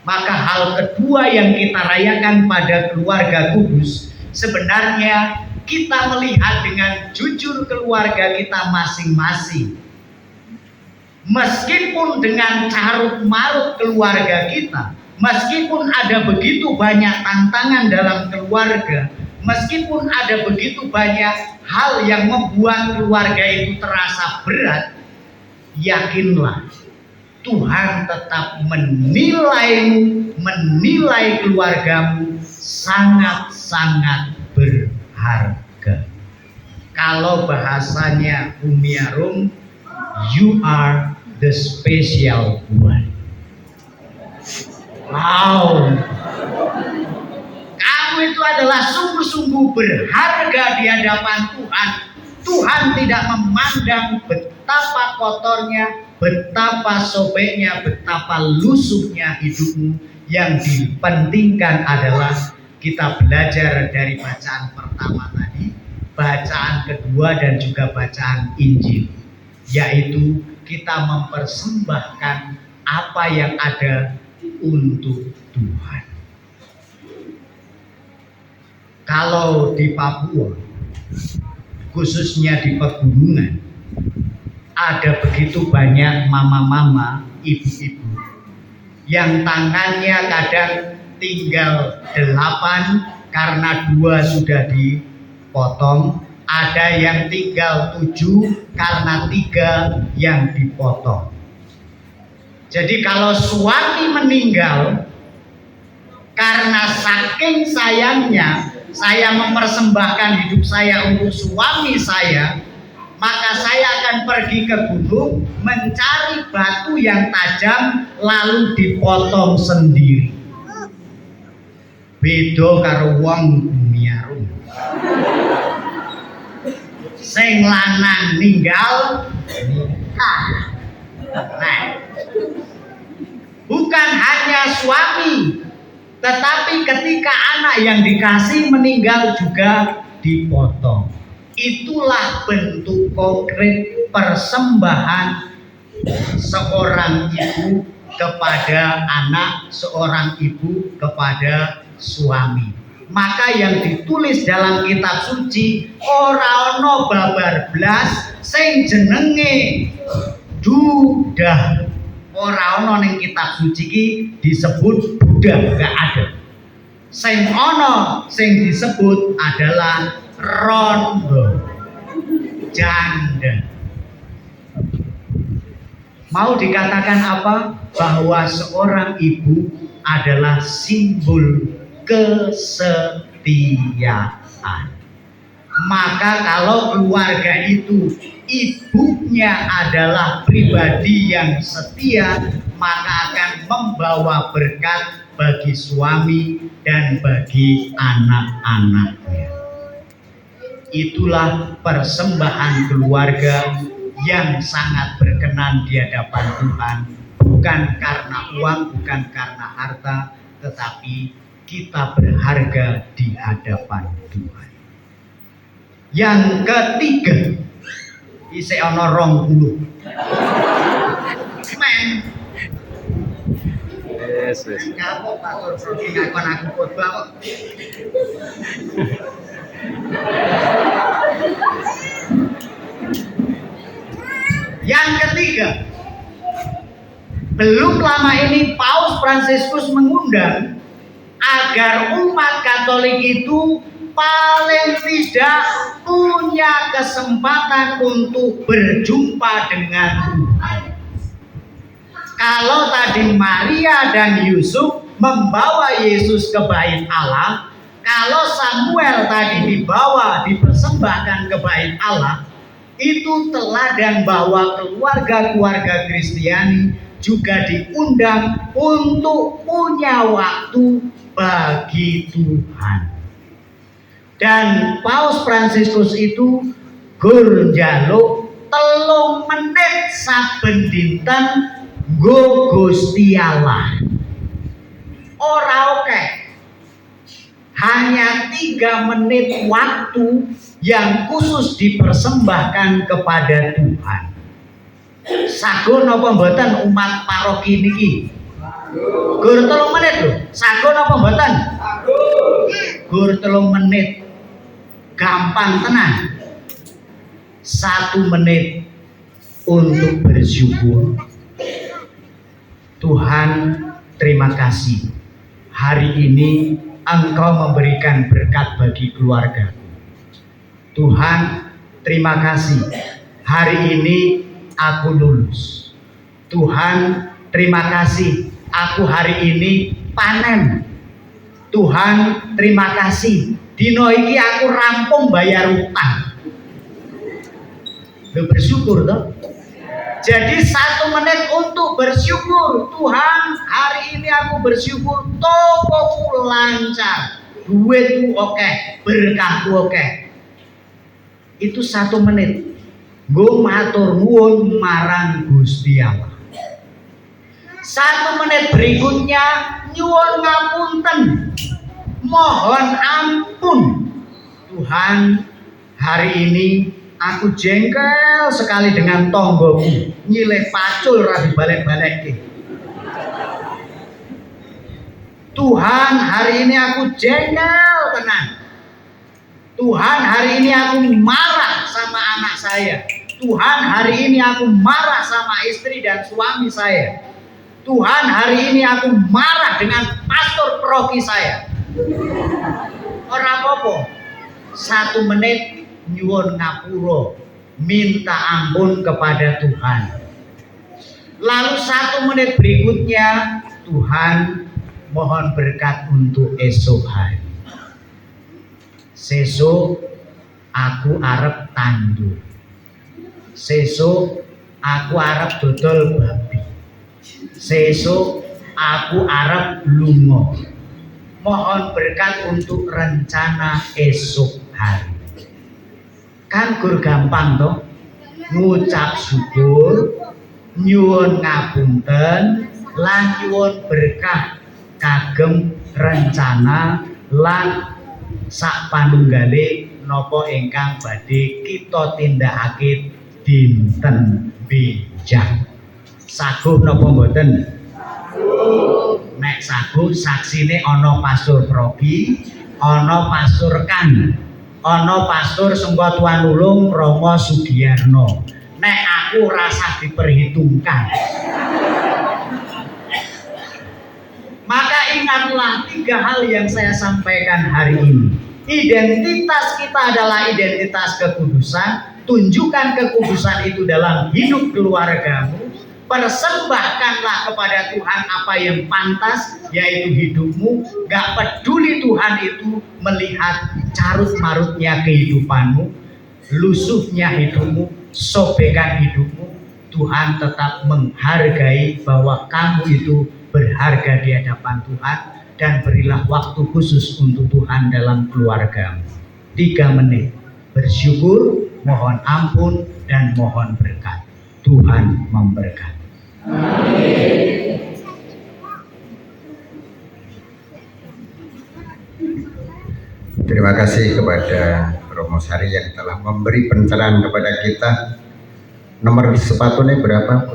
[SPEAKER 5] Maka hal kedua yang kita rayakan pada keluarga kudus, sebenarnya kita melihat dengan jujur keluarga kita masing-masing. Meskipun dengan carut marut keluarga kita, meskipun ada begitu banyak tantangan dalam keluarga, meskipun ada begitu banyak hal yang membuat keluarga itu terasa berat, yakinlah Tuhan tetap menilaimu, menilai keluargamu sangat-sangat berharga. Kalau bahasanya Umi Arum, you are the special one. Wow, kamu itu adalah sungguh-sungguh berharga di hadapan Tuhan. Tuhan tidak memandang betapa kotornya, betapa sobeknya, betapa lusuhnya hidupmu. Yang dipentingkan adalah kita belajar dari bacaan pertama tadi, bacaan kedua dan juga bacaan Injil, yaitu kita mempersembahkan apa yang ada untuk Tuhan. Kalau di Papua, khususnya di pegunungan, ada begitu banyak mama-mama, ibu-ibu yang tangannya kadang tinggal 8 karena 2 sudah dipotong, ada yang tinggal 7 karena 3 yang dipotong. Jadi kalau suami meninggal, karena saking sayangnya saya mempersembahkan hidup saya untuk suami saya, maka saya akan pergi ke gunung mencari batu yang tajam lalu dipotong sendiri. Beda karo wong Umi Arum. Sing lanang ninggal nikah. Nah, bukan hanya suami, tetapi ketika anak yang dikasih meninggal juga dipotong. Itulah bentuk konkret persembahan seorang ibu kepada anak, seorang ibu kepada suami. Maka yang ditulis dalam kitab suci, ora ono babar blas sing jenenge dudah. Ora ono ning kitab suci ki disebut Buddha, enggak ada. Sing ono sing disebut adalah rondo, janda. Mau dikatakan apa? Bahwa seorang ibu adalah simbol kesetiaan. Maka kalau keluarga itu ibunya adalah pribadi yang setia, maka akan membawa berkat bagi suami dan bagi anak-anaknya. Itulah persembahan keluarga yang sangat berkenan di hadapan Tuhan, bukan karena uang, bukan karena harta, tetapi kita berharga di hadapan Tuhan. Yang ketiga, isih ana 20. Men.
[SPEAKER 2] Yes.
[SPEAKER 5] Kapok pastor Progi ngakon aku khotbah kok. Yang ketiga, belum lama ini Paus Fransiskus mengundang agar umat Katolik itu paling tidak punya kesempatan untuk berjumpa dengan Tuhan. Kalau tadi Maria dan Yusuf membawa Yesus ke bait Allah, kalau Samuel tadi dipersembahkan ke bait Allah, itu teladan bahwa keluarga-keluarga Kristiani juga diundang untuk punya waktu bagi Tuhan. Dan Paus Fransiskus itu gur njaluk 3 menit saben dinten nggo Gusti Allah. Ora oke. Hanya 3 menit waktu yang khusus dipersembahkan kepada Tuhan. Sagun apa mboten umat paroki niki? Gur 3 menit lho. Sagun apa mboten? Gur 3 menit. Gampang tenan. 1 menit untuk bersyukur. Tuhan, terima kasih. Hari ini Engkau memberikan berkat bagi keluarga. Tuhan, terima kasih. Hari ini aku lulus. Tuhan, terima kasih. Aku hari ini panen. Tuhan, terima kasih. Dino iki aku rampung bayar utang. Lu bersyukur toh? Jadi 1 menit untuk bersyukur. Tuhan, hari ini aku bersyukur tokoku lancar, duitku oke, berkahku oke. Itu 1 menit. Nggo matur nuwun marang Gusti Allah. 1 menit berikutnya nyuwun ngapunten. Mohon ampun. Tuhan, hari ini aku jengkel sekali dengan tonggoku, nyilih pacul ra dibalik-balikke. Tuhan, hari ini aku jengkel tenan. Tuhan, hari ini aku marah sama anak saya. Tuhan, hari ini aku marah sama istri dan suami saya. Tuhan, hari ini aku marah dengan pastor paroki saya. Ora apa-apa. 1 menit nyuwun ngapura, minta ampun kepada Tuhan. Lalu 1 menit berikutnya, Tuhan mohon berkat untuk esok hari. Sesuk aku arep tandur. Sesuk aku arep dodol babi. Sesuk aku arep lunga. Mohon berkat untuk rencana esok hari. Kan gur gampang toh, ngucap syukur, nyuwun ngapunten, lan nyuwun berkah kagem rencana lan sak panunggale napa ingkang badhe kita tindakake dinten benjang. Saguh napa mboten? Nek saguh saksine ana pastor Progi, ana pastor Kang, ana pastor Sengko Tuanulung Romo Sugiyarno. Nek aku rasa diperhitungkan. Maka ingatlah 3 hal yang saya sampaikan hari ini. Identitas kita adalah identitas kekudusan. Tunjukkan kekudusan itu dalam hidup keluargamu. Persembahkanlah kepada Tuhan apa yang pantas, yaitu hidupmu. Gak peduli Tuhan itu melihat carut-marutnya kehidupanmu, lusuhnya hidupmu, sobekan hidupmu. Tuhan tetap menghargai bahwa kamu itu berharga di hadapan Tuhan, dan berilah waktu khusus untuk Tuhan dalam keluargamu. 3 menit bersyukur, mohon ampun, dan mohon berkat. Tuhan memberkati.
[SPEAKER 6] Terima kasih kepada Romo Sari yang telah memberi pencerahan kepada kita. Nomor sepatunya berapa?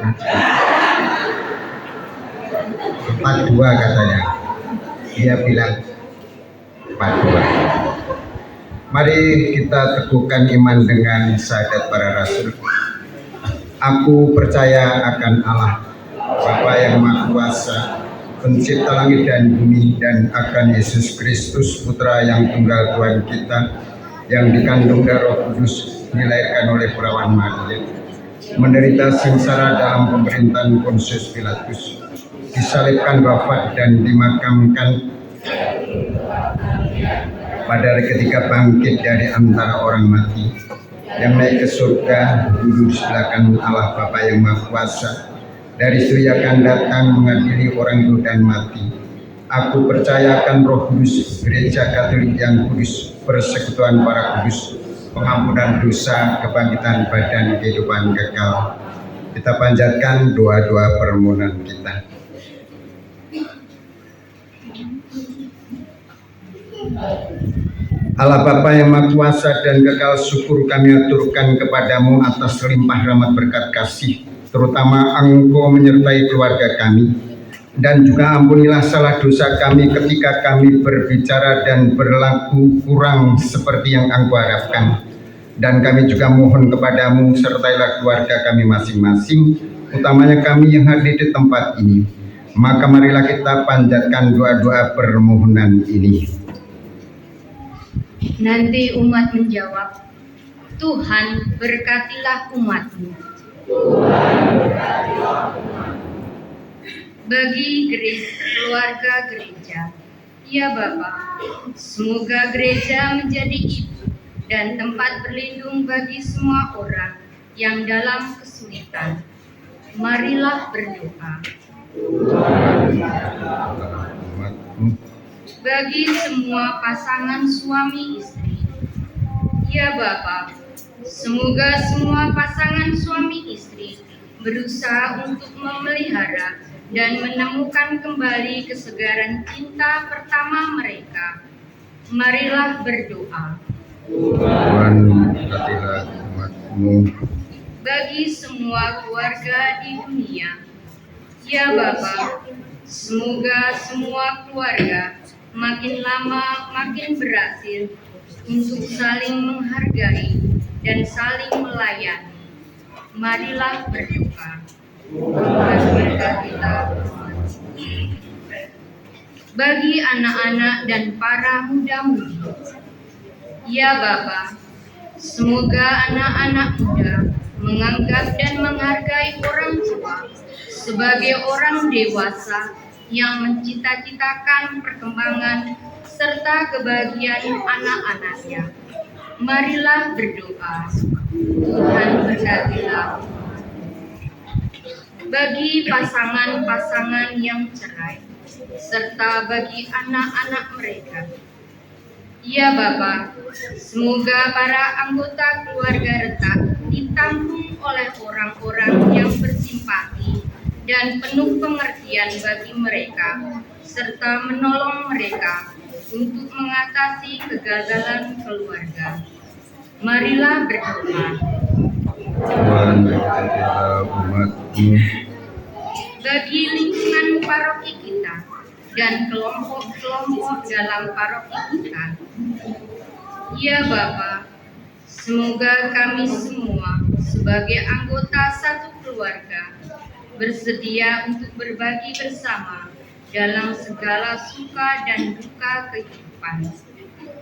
[SPEAKER 6] 42 katanya. Dia bilang 42. Mari kita teguhkan iman dengan syahadat para rasul. Aku percaya akan Allah, Bapa yang Maha Kuasa, Pencipta langit dan bumi, dan akan Yesus Kristus, Putra yang tunggal Tuhan kita, yang dikandung dari Roh Kudus, dilahirkan oleh perawan Maria, menderita sengsara dalam pemerintahan Pontius Pilatus, disalibkan, wafat, dan dimakamkan, pada hari ketiga bangkit dari antara orang mati, yang naik ke surga, duduk di sebelah kanan Allah Bapa yang Maha Kuasa. Dari situ ia akan datang mengadili orang hidup dan mati. Aku percayakan Roh Kudus, Gereja Katolik yang kudus, persekutuan para kudus, pengampunan dosa, kebangkitan badan, kehidupan kekal. Kita panjatkan doa-doa permohonan kita. Allah Bapa yang Maha Kuasa dan kekal, syukur kami aturkan kepadamu atas limpah rahmat berkat kasih, terutama Engkau menyertai keluarga kami, dan juga ampunilah salah dosa kami ketika kami berbicara dan berlaku kurang seperti yang Engkau harapkan. Dan kami juga mohon kepadamu, sertailah keluarga kami masing-masing, utamanya kami yang hadir di tempat ini. Maka marilah kita panjatkan doa-doa permohonan ini.
[SPEAKER 3] Nanti umat menjawab, Tuhan berkatilah umat-Mu. Bagi keluarga gereja, ya Bapa, semoga gereja menjadi ibu dan tempat berlindung bagi semua orang yang dalam kesulitan. Marilah berdoa. Bagi semua pasangan suami istri, ya Bapa, semoga semua pasangan suami istri berusaha untuk memelihara dan menemukan kembali kesegaran cinta pertama mereka. Marilah berdoa.
[SPEAKER 6] Tuhan berkatilah umat-Mu.
[SPEAKER 3] Bagi semua keluarga di dunia, ya Bapa, semoga semua keluarga makin lama makin berhasil untuk saling menghargai dan saling melayani. Marilah berdoa. Tuhan berkatilah. Bagi anak-anak dan para muda-mudi, ya Bapa, semoga anak-anak muda menganggap dan menghargai orang tua sebagai orang dewasa yang mencita-citakan perkembangan serta kebahagiaan anak-anaknya. Marilah berdoa. Tuhan berkatilah. Bagi pasangan-pasangan yang cerai, serta bagi anak-anak mereka, ya Bapa, semoga para anggota keluarga retak ditampung oleh orang-orang yang bersimpati dan penuh pengertian bagi mereka, serta menolong mereka untuk mengatasi kegagalan keluarga. Marilah berdoa.
[SPEAKER 6] Tuhan berkatilah umat-Mu.
[SPEAKER 3] Bagi lingkungan paroki kita dan kelompok-kelompok dalam paroki kita, ya Bapa, semoga kami semua sebagai anggota satu keluarga bersedia untuk berbagi bersama dalam segala suka dan duka kehidupan.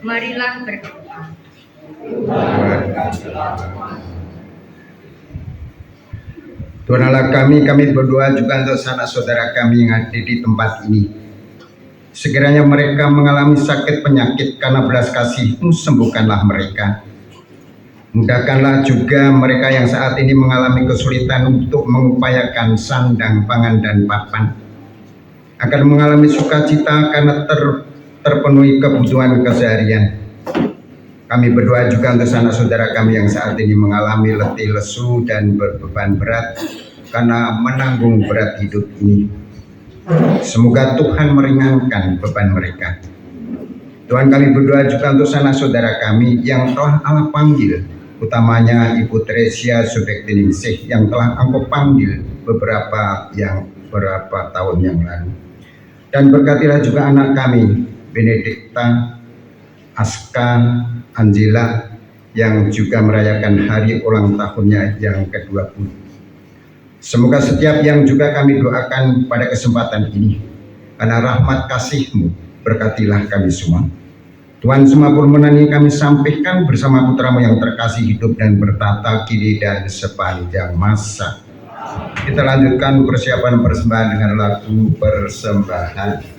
[SPEAKER 3] Marilah berdoa.
[SPEAKER 6] Tuhan Allah kami berdoa juga untuk sanak saudara kami yang ada di tempat ini. Sekiranya mereka mengalami sakit penyakit, karena belas kasih-Mu sembuhkanlah mereka. Mudahkanlah juga mereka yang saat ini mengalami kesulitan untuk mengupayakan sandang, pangan, dan papan, agar mengalami sukacita karena terpenuhi kebutuhan keseharian. Kami berdoa juga untuk sanak saudara kami yang saat ini mengalami letih lesu dan berbeban berat karena menanggung berat hidup ini. Semoga Tuhan meringankan beban mereka. Tuhan, kami berdoa juga untuk sanak saudara kami yang telah Allah panggil, utamanya Ibu Tresia Subektiningsih yang telah Engkau panggil beberapa tahun yang lalu. Dan berkatilah juga anak kami, Benedikta, Aska, Angela, yang juga merayakan hari ulang tahunnya yang ke-20. Semoga setiap yang juga kami doakan pada kesempatan ini, karena rahmat kasih-Mu, berkatilah kami semua. Tuhan, semua permohonan ini kami sampaikan bersama putra-Mu yang terkasih, hidup dan bertata kini dan sepanjang masa. Kita lanjutkan persiapan persembahan dengan lagu persembahan.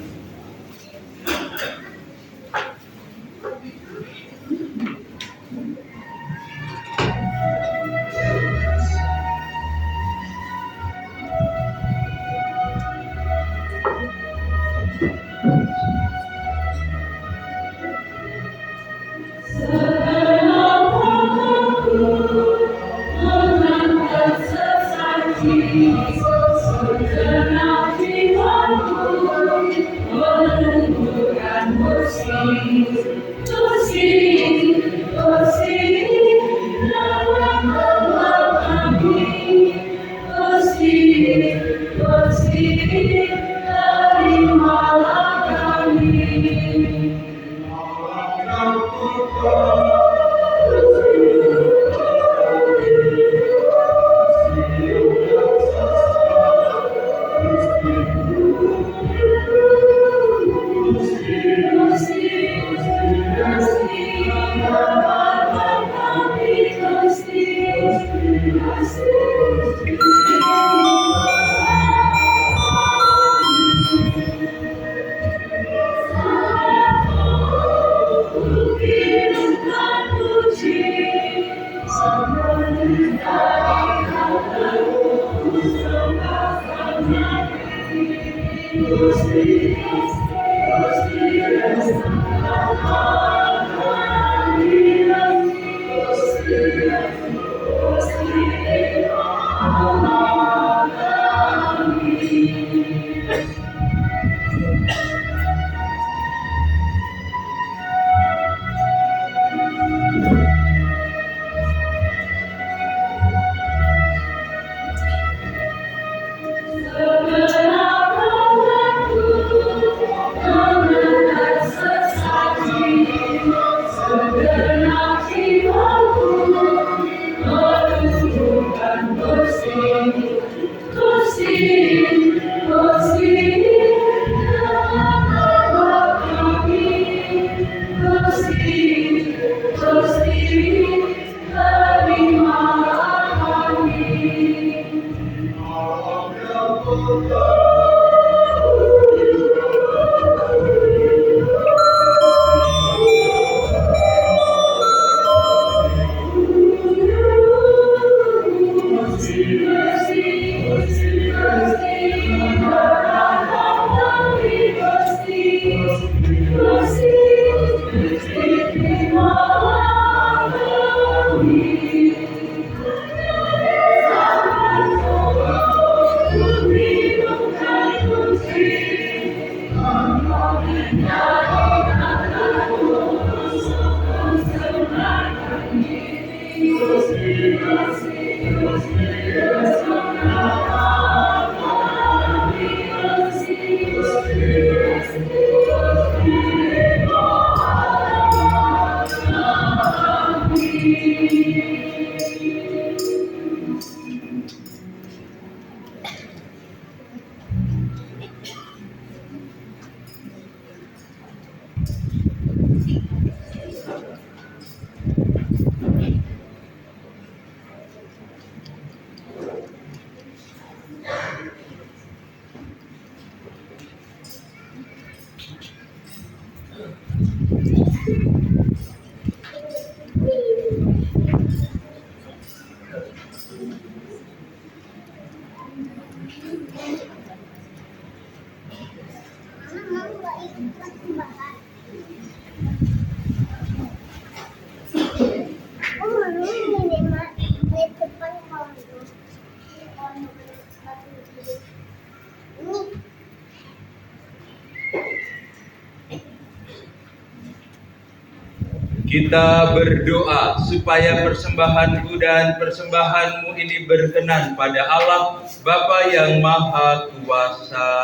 [SPEAKER 1] Kita berdoa supaya persembahanku dan persembahanmu ini berkenan pada Allah, Bapa yang Maha Kuasa.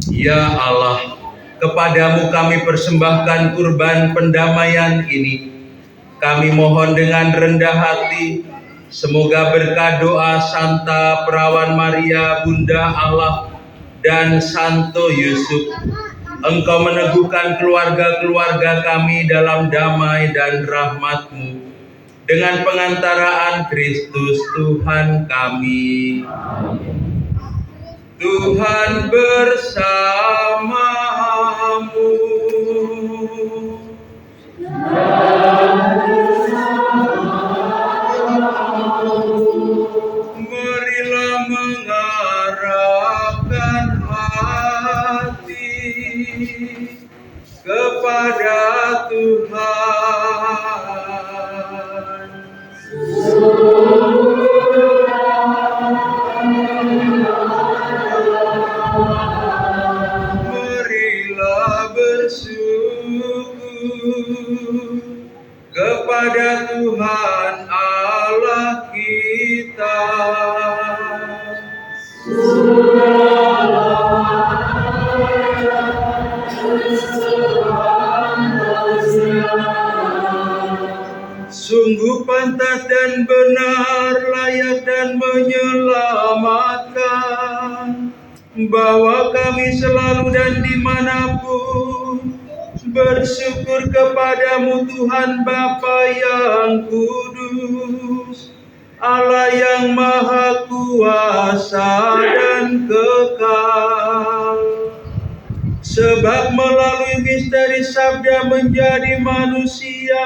[SPEAKER 1] Ya Allah, kepadamu kami persembahkan kurban pendamaian ini. Kami mohon dengan rendah hati, semoga berkat doa Santa Perawan Maria, Bunda Allah, dan Santo Yusuf, Engkau meneguhkan keluarga-keluarga kami dalam damai dan rahmat-Mu, dengan pengantaraan Kristus Tuhan kami. Tuhan bersamamu. Marilah mengarahkan hati kepada Tuhan. Marilah bersyukur kepada Tuhan Allah kita. Sungguh pantas dan benar, layak dan menyelamatkan, bahwa kami selalu dan dimanapun bersyukur kepadamu Tuhan Bapa yang kudus, Allah yang Maha Kuasa dan kekal. Sebab melalui misteri sabda menjadi manusia,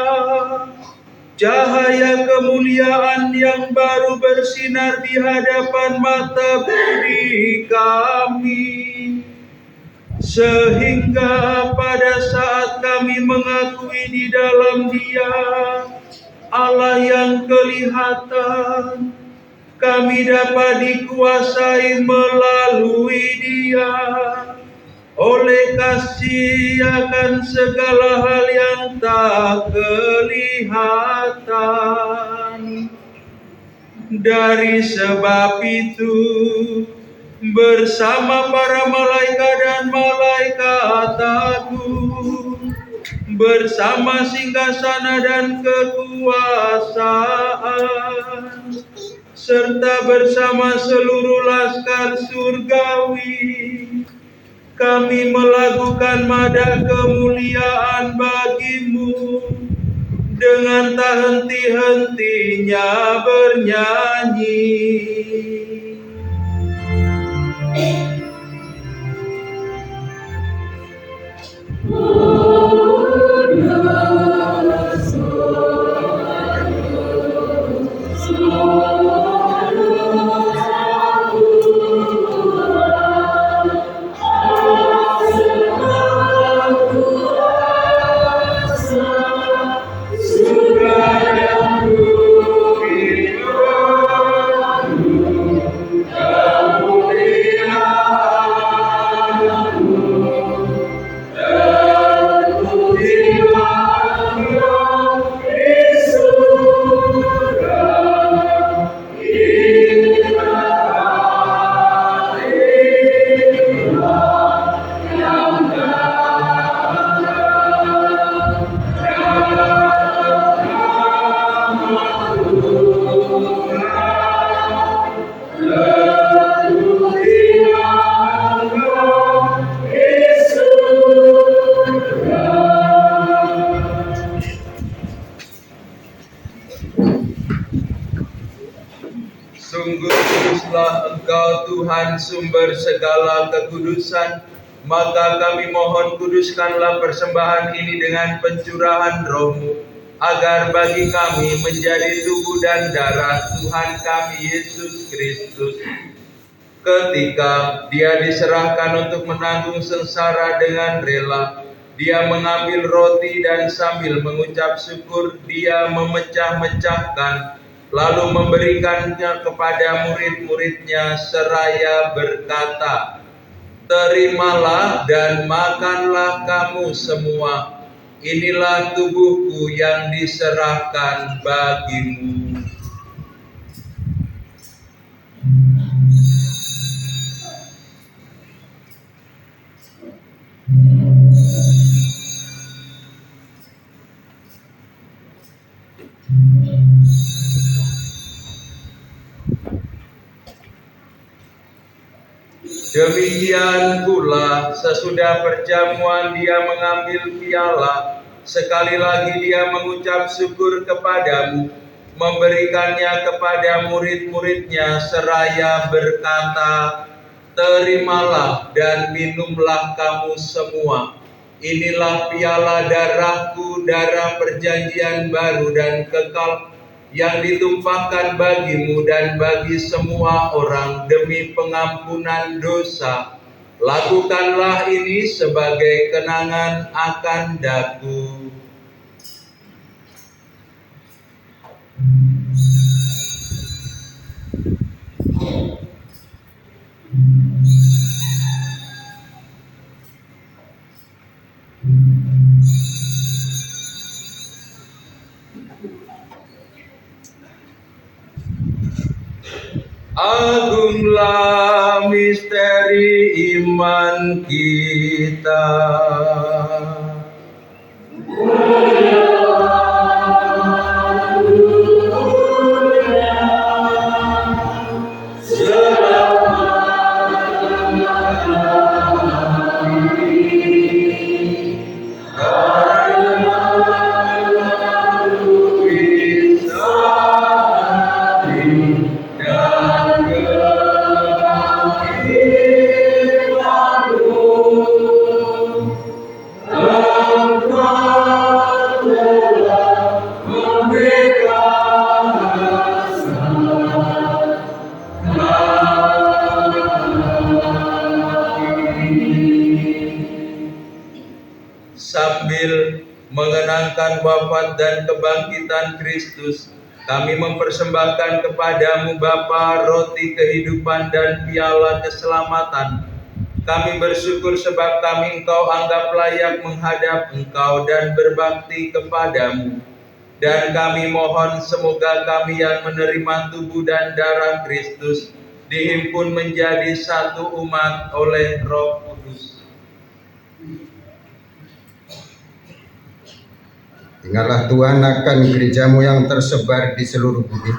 [SPEAKER 1] cahaya kemuliaan yang baru bersinar di hadapan mata budi kami, sehingga pada saat kami mengakui di dalam Dia Allah yang kelihatan, kami dapat dikuasai melalui Dia oleh kasih akan segala hal yang tak kelihatan. Dari sebab itu, bersama para malaikat dan malaikat agung, bersama singgasana dan kekuasaan, serta bersama seluruh laskar surgawi, kami melakukan mada kemuliaan bagimu dengan tak henti-hentinya bernyanyi. Sungguh kuduslah Engkau Tuhan, sumber segala kekudusan. Maka kami mohon, kuduskanlah persembahan ini dengan pencurahan Roh-Mu, agar bagi kami menjadi tubuh dan darah Tuhan kami Yesus Kristus. Ketika Dia diserahkan untuk menanggung sengsara dengan rela, Dia mengambil roti dan sambil mengucap syukur, Dia memecah-mecahkan, lalu memberikannya kepada murid-muridnya seraya berkata, "Terimalah dan makanlah kamu semua. Inilah tubuhku yang diserahkan bagimu." Demikian pula sesudah perjamuan dia mengambil piala, sekali lagi dia mengucap syukur kepadamu, memberikannya kepada murid-muridnya seraya berkata, "Terimalah dan minumlah kamu semua. Inilah piala darahku, darah perjanjian baru dan kekal, yang ditumpahkan bagimu dan bagi semua orang demi pengampunan dosa. Lakukanlah ini sebagai kenangan akan daku." Agunglah misteri iman kita. Sambil mengenangkan wafat dan kebangkitan Kristus, kami mempersembahkan kepadamu Bapa roti kehidupan dan piala keselamatan. Kami bersyukur sebab kami Engkau anggap layak menghadap Engkau dan berbakti kepadamu. Dan kami mohon semoga kami yang menerima tubuh dan darah Kristus dihimpun menjadi satu umat oleh Roh Kudus.
[SPEAKER 6] Ingatlah Tuhan akan gerejamu yang tersebar di seluruh bumi.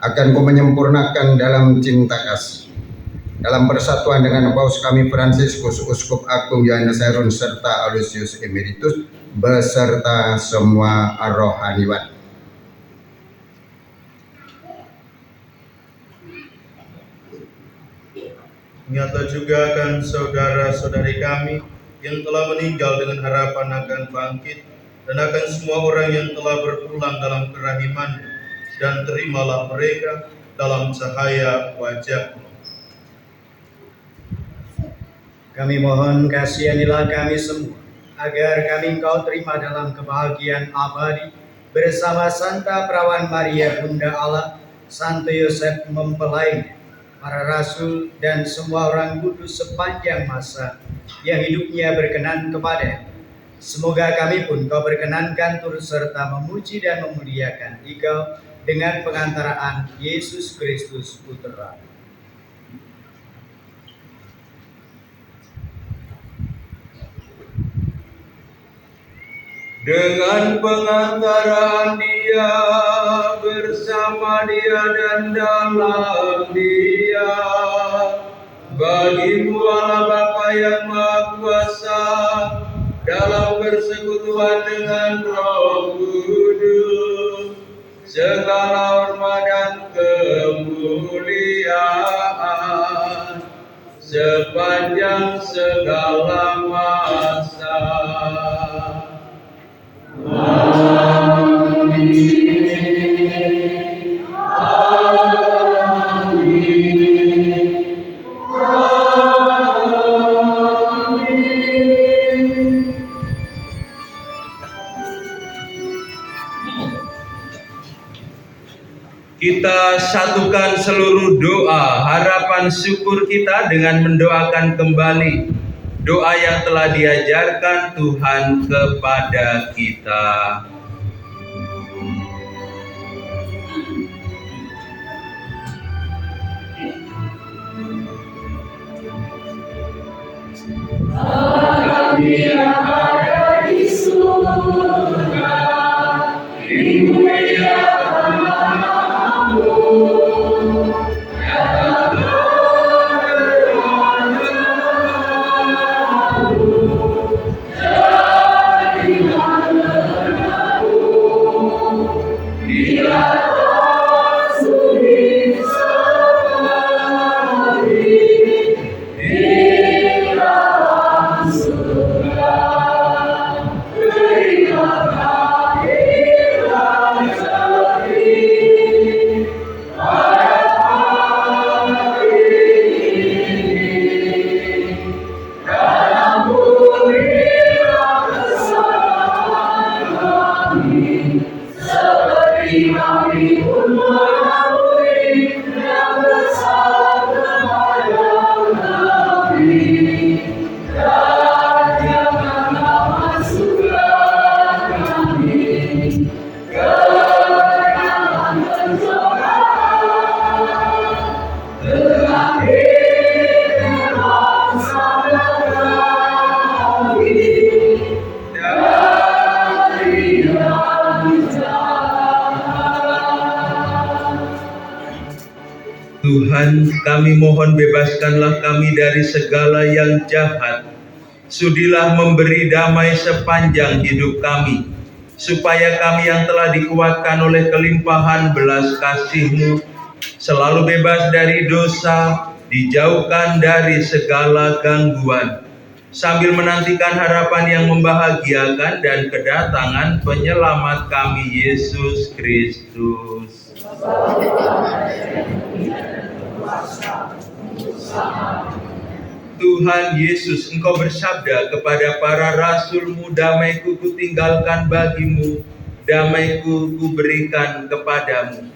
[SPEAKER 6] Akan Kau menyempurnakan dalam cinta kasih. Dalam persatuan dengan Paus kami Fransiskus, Uskup Agung Yohanes Herun serta Aloysius Emeritus beserta semua rohaniwan.
[SPEAKER 4] Ingatlah juga akan saudara-saudari kami yang telah meninggal dengan harapan akan bangkit, dan akan semua orang yang telah berpulang dalam kerahiman, dan terimalah mereka dalam cahaya wajah.
[SPEAKER 5] Kami mohon kasihanilah kami semua, agar kami Engkau terima dalam kebahagiaan abadi bersama Santa Perawan Maria Bunda Allah, Santo Yosef mempelainya, para rasul dan semua orang kudus sepanjang masa yang hidupnya berkenan kepada. Semoga kami pun Kau berkenankan turut serta memuji dan memuliakan Engkau dengan pengantaraan Yesus Kristus Putra.
[SPEAKER 1] Dengan pengantaraan Dia, bersama Dia dan dalam Dia, bagimu Allah Bapa yang Maha Kuasa, dalam persekutuan dengan Roh Kudus, segala hormat dan kemuliaan sepanjang segala masa. Kita satukan seluruh doa, harapan, syukur kita dengan mendoakan kembali doa yang telah diajarkan Tuhan kepada kita.
[SPEAKER 2] Kami yang ada di surga, dimuliakan namamu.
[SPEAKER 1] Tuhan, kami mohon bebaskanlah kami dari segala yang jahat. Sudilah memberi damai sepanjang hidup kami, supaya kami yang telah dikuatkan oleh kelimpahan belas kasih-Mu, selalu bebas dari dosa, dijauhkan dari segala gangguan, sambil menantikan harapan yang membahagiakan dan kedatangan penyelamat kami, Yesus Kristus. Tuhan Yesus, Engkau bersabda kepada para rasul-Mu, damai-Ku kutinggalkan bagimu, damai-Ku kuberikan kepadamu.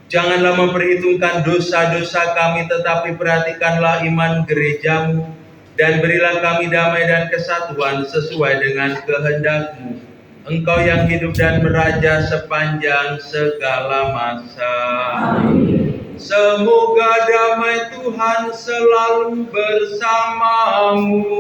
[SPEAKER 1] Janganlah memperhitungkan dosa-dosa kami, tetapi perhatikanlah iman gereja-Mu, dan berilah kami damai dan kesatuan sesuai dengan kehendak-Mu. Engkau yang hidup dan meraja sepanjang segala masa. Semoga damai Tuhan selalu bersamamu.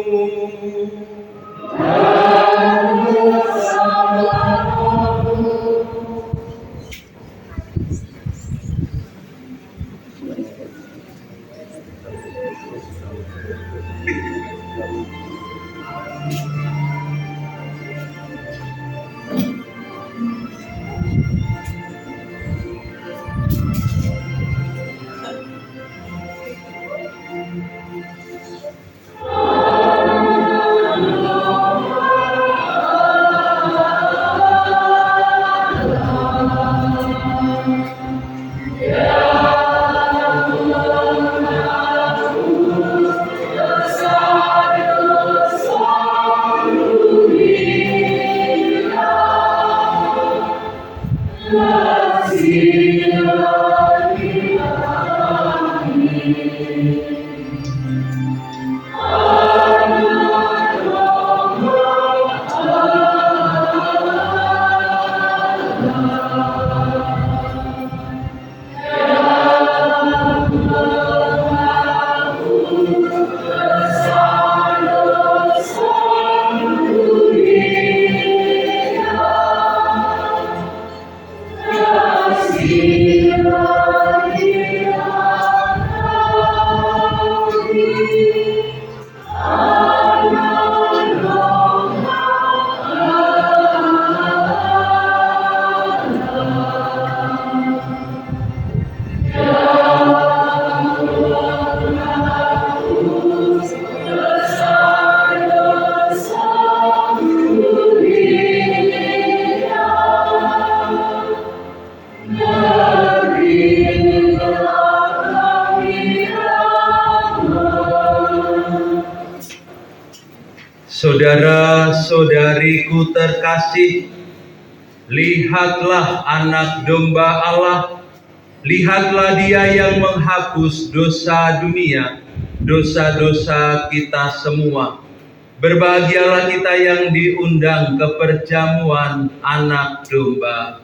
[SPEAKER 1] Saudara-saudariku terkasih, lihatlah anak domba Allah Lihatlah Dia yang menghapus dosa dunia, dosa-dosa kita semua. Berbahagialah kita yang diundang ke perjamuan Anak Domba.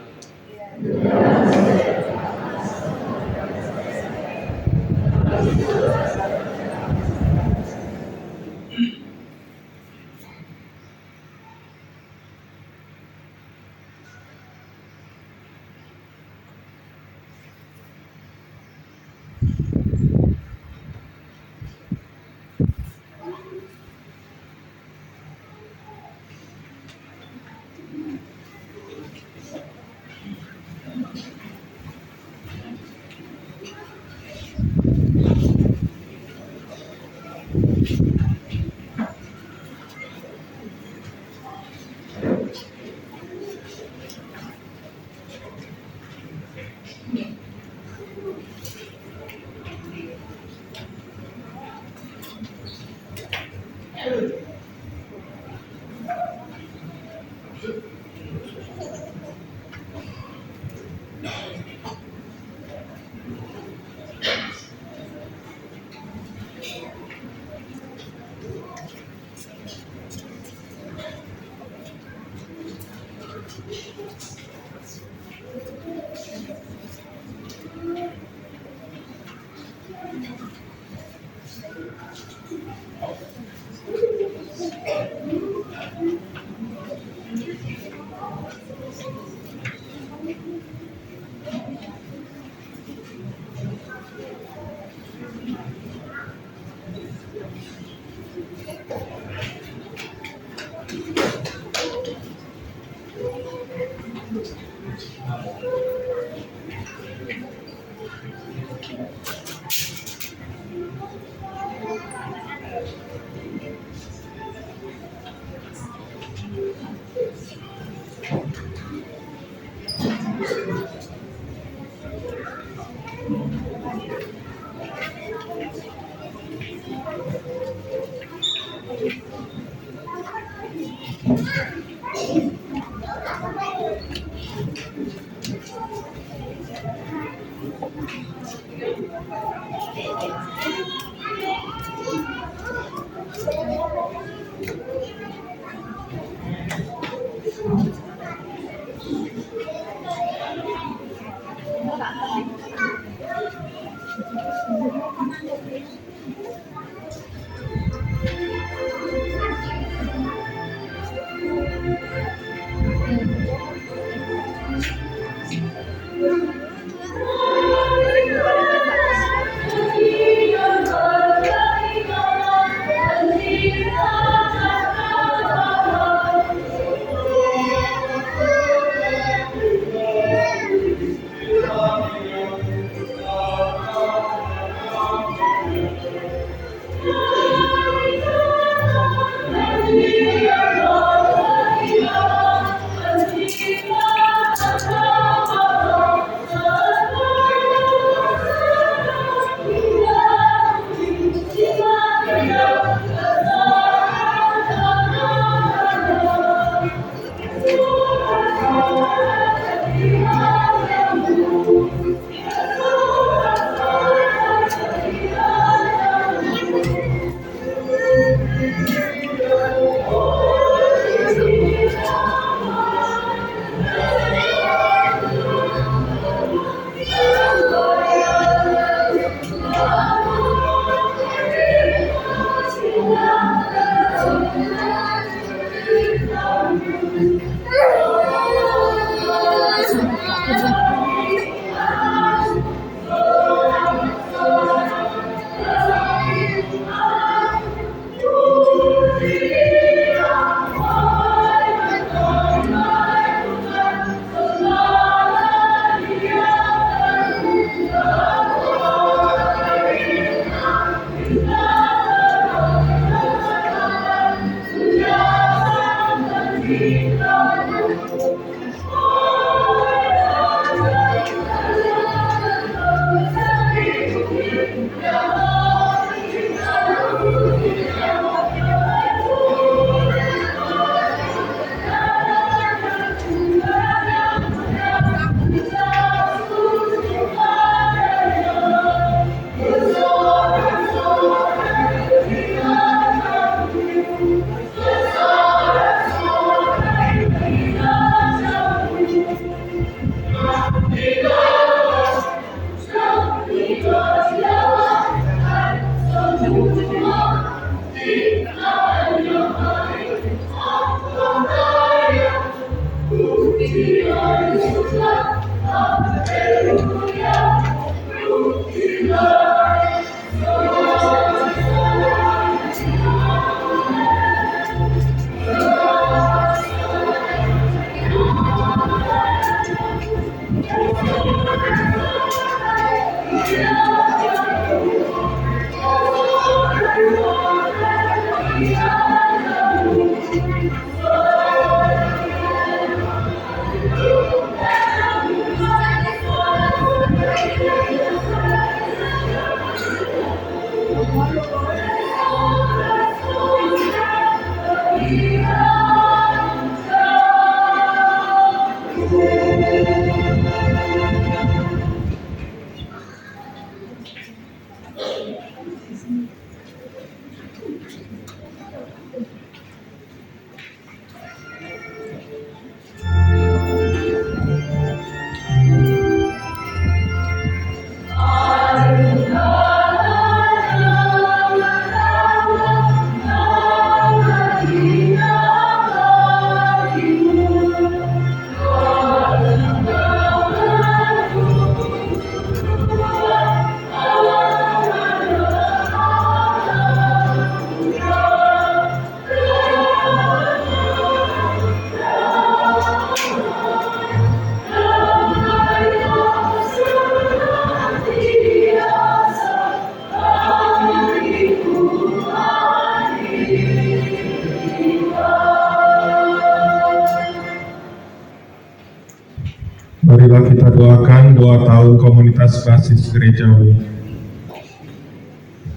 [SPEAKER 7] Marilah kita doakan doa tahun komunitas basis gerejawi.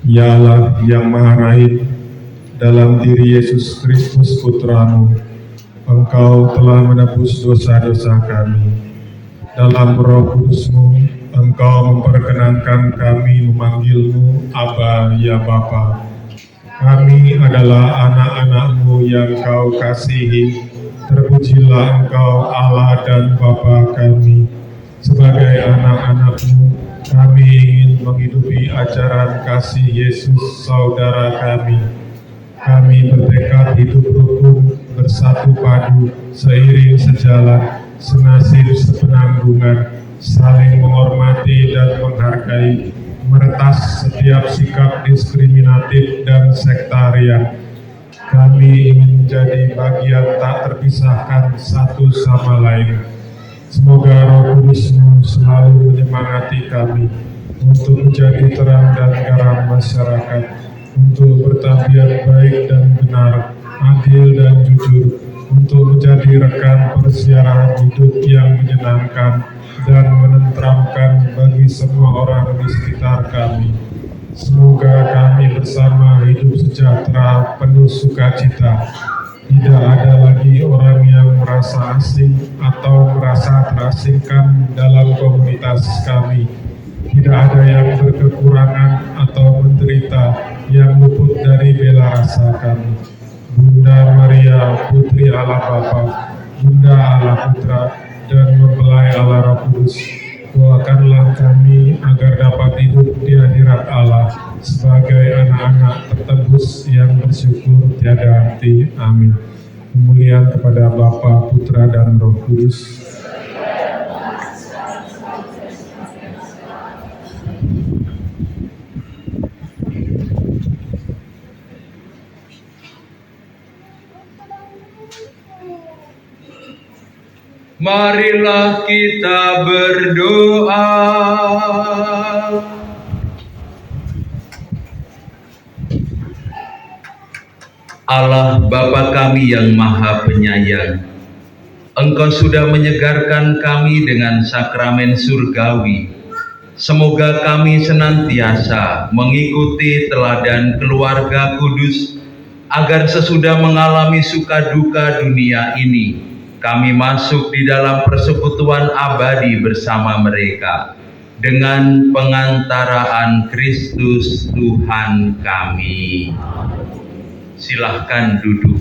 [SPEAKER 7] Ya Allah yang Maha Rahim, dalam diri Yesus Kristus Putra-Mu, Engkau telah menebus dosa-dosa kami. Dalam Roh Kudus-Mu, Engkau memperkenankan kami memanggil-Mu Aba, ya Bapa. Kami adalah anak-anak-Mu yang Kau kasihi. Terpujilah Engkau Allah dan Bapa kami. Sebagai anak-anak-Mu, kami ingin menghidupi ajaran kasih Yesus Saudara kami. Kami bertekad hidup rukun, bersatu padu, seiring sejalan, senasib sepenanggungan, saling menghormati dan menghargai, meretas setiap sikap diskriminatif dan sektarian. Kami ingin menjadi bagian tak terpisahkan satu sama lain. Semoga Roh Kudus-Mu selalu menyemangati kami untuk menjadi terang dan garam masyarakat, untuk bertabiat baik dan benar, adil dan jujur, untuk menjadi rekan persiaran hidup yang menyenangkan dan menenteramkan bagi semua orang di sekitar kami. Semoga kami bersama hidup sejahtera, penuh sukacita. Tidak ada lagi orang yang merasa asing atau merasa terasingkan dalam komunitas kami. Tidak ada yang berkekurangan atau menderita yang luput dari bela rasa kami. Bunda Maria, Putri Allah Bapa, Bunda Allah Putra, dan mempelai Allah Roh Kudus, doakanlah kami agar dapat hidup di hadirat Allah sebagai anak-anak tertebus yang bersyukur tiada henti. Amin. Kemuliaan kepada Bapa, Putra, dan Roh Kudus.
[SPEAKER 1] Marilah kita berdoa. Allah Bapa kami yang Maha Penyayang, Engkau sudah menyegarkan kami dengan sakramen surgawi. Semoga kami senantiasa mengikuti teladan keluarga kudus, agar sesudah mengalami suka duka dunia ini, kami masuk di dalam persekutuan abadi bersama mereka dengan pengantaraan Kristus Tuhan kami. Silahkan duduk.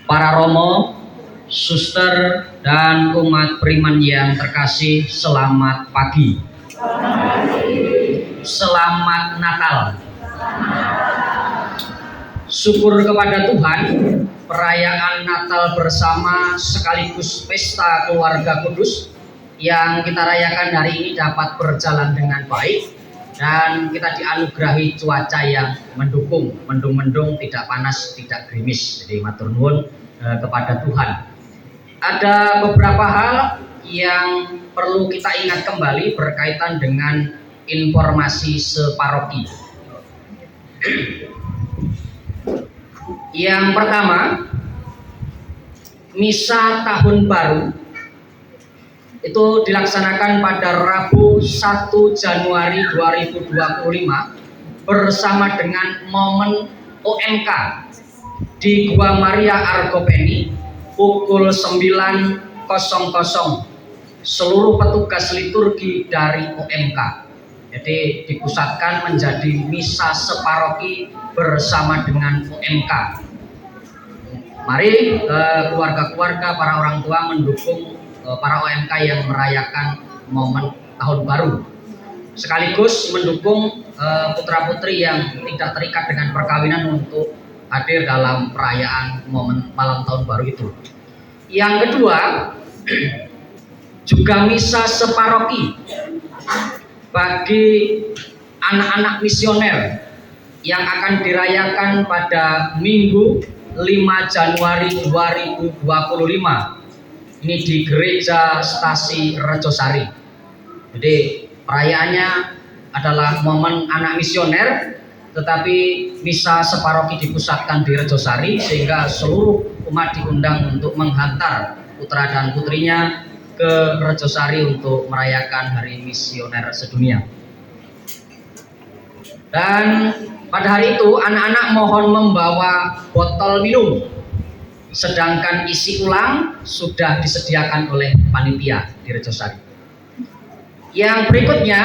[SPEAKER 2] Para romo, suster, dan umat beriman yang terkasih, selamat pagi. Selamat Natal. Syukur kepada Tuhan, perayaan Natal bersama sekaligus pesta keluarga kudus yang kita rayakan hari ini dapat berjalan dengan baik
[SPEAKER 5] dan kita dianugerahi cuaca yang mendukung, mendung-mendung, tidak panas, tidak gerimis. Jadi matur nuwun kepada Tuhan. Ada beberapa hal yang perlu kita ingat kembali berkaitan dengan informasi separoki. Yang pertama, misa tahun baru itu dilaksanakan pada Rabu 1 Januari 2025 bersama dengan momen OMK di Gua Maria Argopeni pukul 9.00. Seluruh petugas liturgi dari OMK jadi dipusatkan menjadi misa separoki bersama dengan OMK. Mari keluarga-keluarga, para orang tua mendukung para OMK yang merayakan momen tahun baru, sekaligus mendukung putra-putri yang tidak terikat dengan perkawinan untuk hadir dalam perayaan momen malam tahun baru itu. Yang kedua, juga misa separoki bagi anak-anak misioner yang akan dirayakan pada Minggu 5 Januari 2025 ini di Gereja Stasi Rejosari. Jadi perayaannya adalah momen anak misioner, tetapi misa separoki dipusatkan di Rejosari sehingga seluruh umat diundang untuk menghantar putra dan putrinya ke Rejosari untuk merayakan Hari Misioner Sedunia. Dan pada hari itu anak-anak mohon membawa botol minum, sedangkan isi ulang sudah disediakan oleh panitia di Rejosari. Yang berikutnya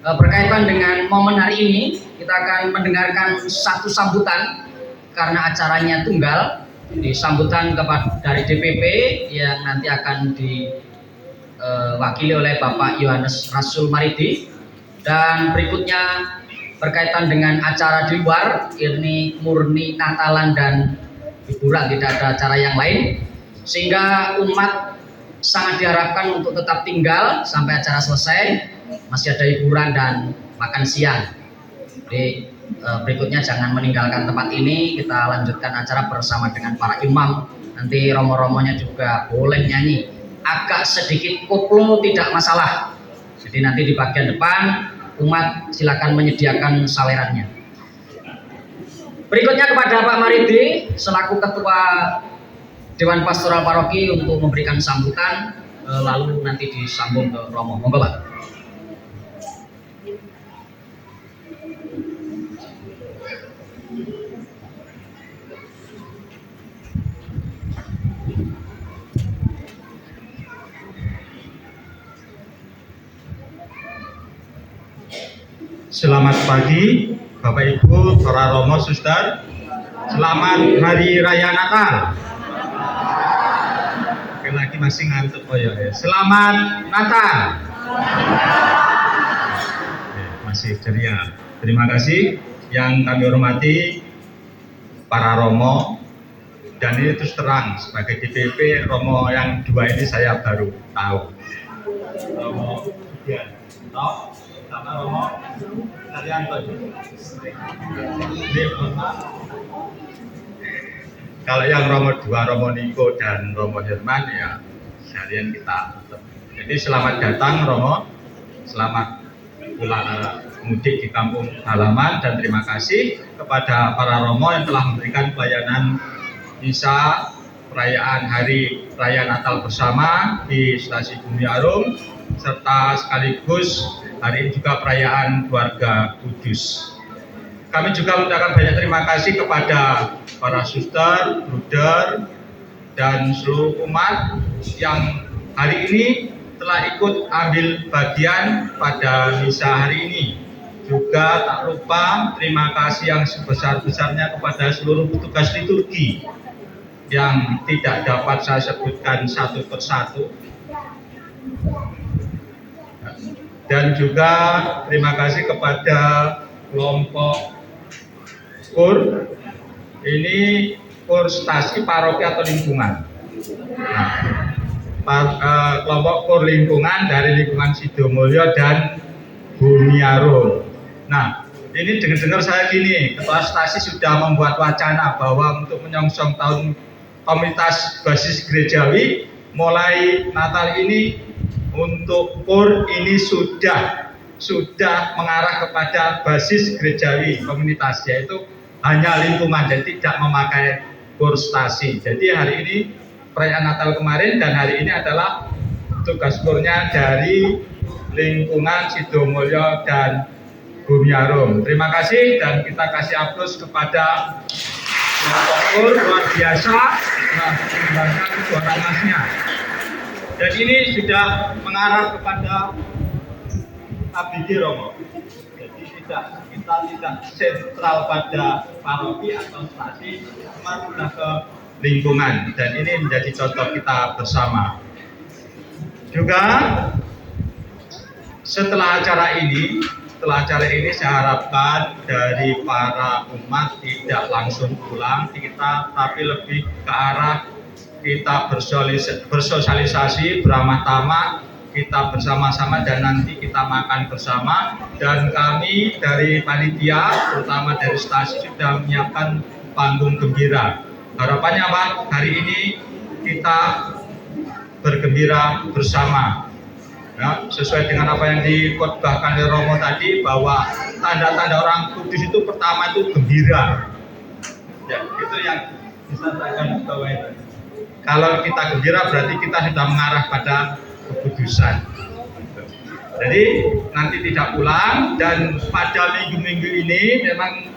[SPEAKER 5] berkaitan dengan momen hari ini, kita akan mendengarkan satu sambutan karena acaranya tunggal. Di sambutan dari DPP yang nanti akan diwakili oleh Bapak Yohanes Rasul Maridi, dan berikutnya berkaitan dengan acara di luar, ini murni Natalan dan hiburan, tidak ada acara yang lain, sehingga umat sangat diharapkan untuk tetap tinggal sampai acara selesai, masih ada hiburan dan makan siang. Jadi berikutnya jangan meninggalkan tempat ini, kita lanjutkan acara bersama dengan para imam. Nanti romo-romonya juga boleh nyanyi, agak sedikit koplo tidak masalah. Jadi nanti di bagian depan umat silakan menyediakan sawerannya. Berikutnya kepada Pak Maridi selaku Ketua Dewan Pastoral Paroki untuk memberikan sambutan, lalu nanti disambung ke romo. Monggo Pak.
[SPEAKER 4] Selamat pagi Bapak Ibu, para romo, suster. Selamat Hari Raya Natal. Oke, lagi masih ngantuk. Oh ya, selamat Natal. Masih ceria. Terima kasih yang kami hormati para romo. Dan ini terus terang sebagai DPP romo yang dua ini saya baru tahu. Romo ya, tahu sama romo Arianto. Kalau yang romo dua, Romo Niko dan Romo Herman ya sekalian kita tutup. Jadi selamat datang Romo, selamat pulang mudik di kampung halaman, dan terima kasih kepada para romo yang telah memberikan pelayanan misa perayaan Hari Raya Natal bersama di Stasi Bumi Arum, serta sekaligus hari ini juga perayaan keluarga kudus. Kami juga mengucapkan banyak terima kasih kepada para suster, bruder, dan seluruh umat yang hari ini telah ikut ambil bagian pada misa hari ini. Juga tak lupa terima kasih yang sebesar-besarnya kepada seluruh petugas liturgi yang tidak dapat saya sebutkan satu persatu. Dan juga terima kasih kepada kelompok KUR, ini KUR Stasi Paroki atau Lingkungan. Nah, kelompok KUR Lingkungan dari lingkungan Sidomulyo dan
[SPEAKER 5] Bumiarum. Nah, ini dengar-dengar saya gini, Ketua Stasi sudah membuat wacana bahwa untuk menyongsong tahun komunitas basis gerejawi, mulai Natal ini untuk PUR ini sudah mengarah kepada basis gerejawi komunitas, yaitu hanya lingkungan, jadi tidak memakai PUR Stasi. Jadi hari ini perayaan Natal kemarin dan hari ini adalah tugas PUR-nya dari lingkungan Sidomulyo dan Bumiarum. Terima kasih dan kita kasih aplaus kepada PUR luar biasa mengembangkan suara emasnya. Dan ini sudah mengarah kepada ABG Romo. Jadi kita tidak sentral pada paroki atau stasi, cuma sudah ke lingkungan. Dan ini menjadi contoh kita bersama. Juga setelah acara ini saya harapkan dari para umat tidak langsung pulang kita, tapi lebih ke arah kita bersosialisasi, beramah tamah, kita bersama-sama dan nanti kita makan bersama. Dan kami dari panitia, terutama dari stasi, sudah menyiapkan panggung gembira. Harapannya apa? Hari ini kita bergembira bersama. Ya, sesuai dengan apa yang dikhotbahkan oleh Romo tadi, bahwa tanda-tanda orang kudus itu pertama itu gembira. Ya, itu yang disampaikan bahwa kalau kita gembira berarti kita sudah mengarah pada kekudusan. Jadi nanti tidak pulang, dan pada minggu-minggu ini memang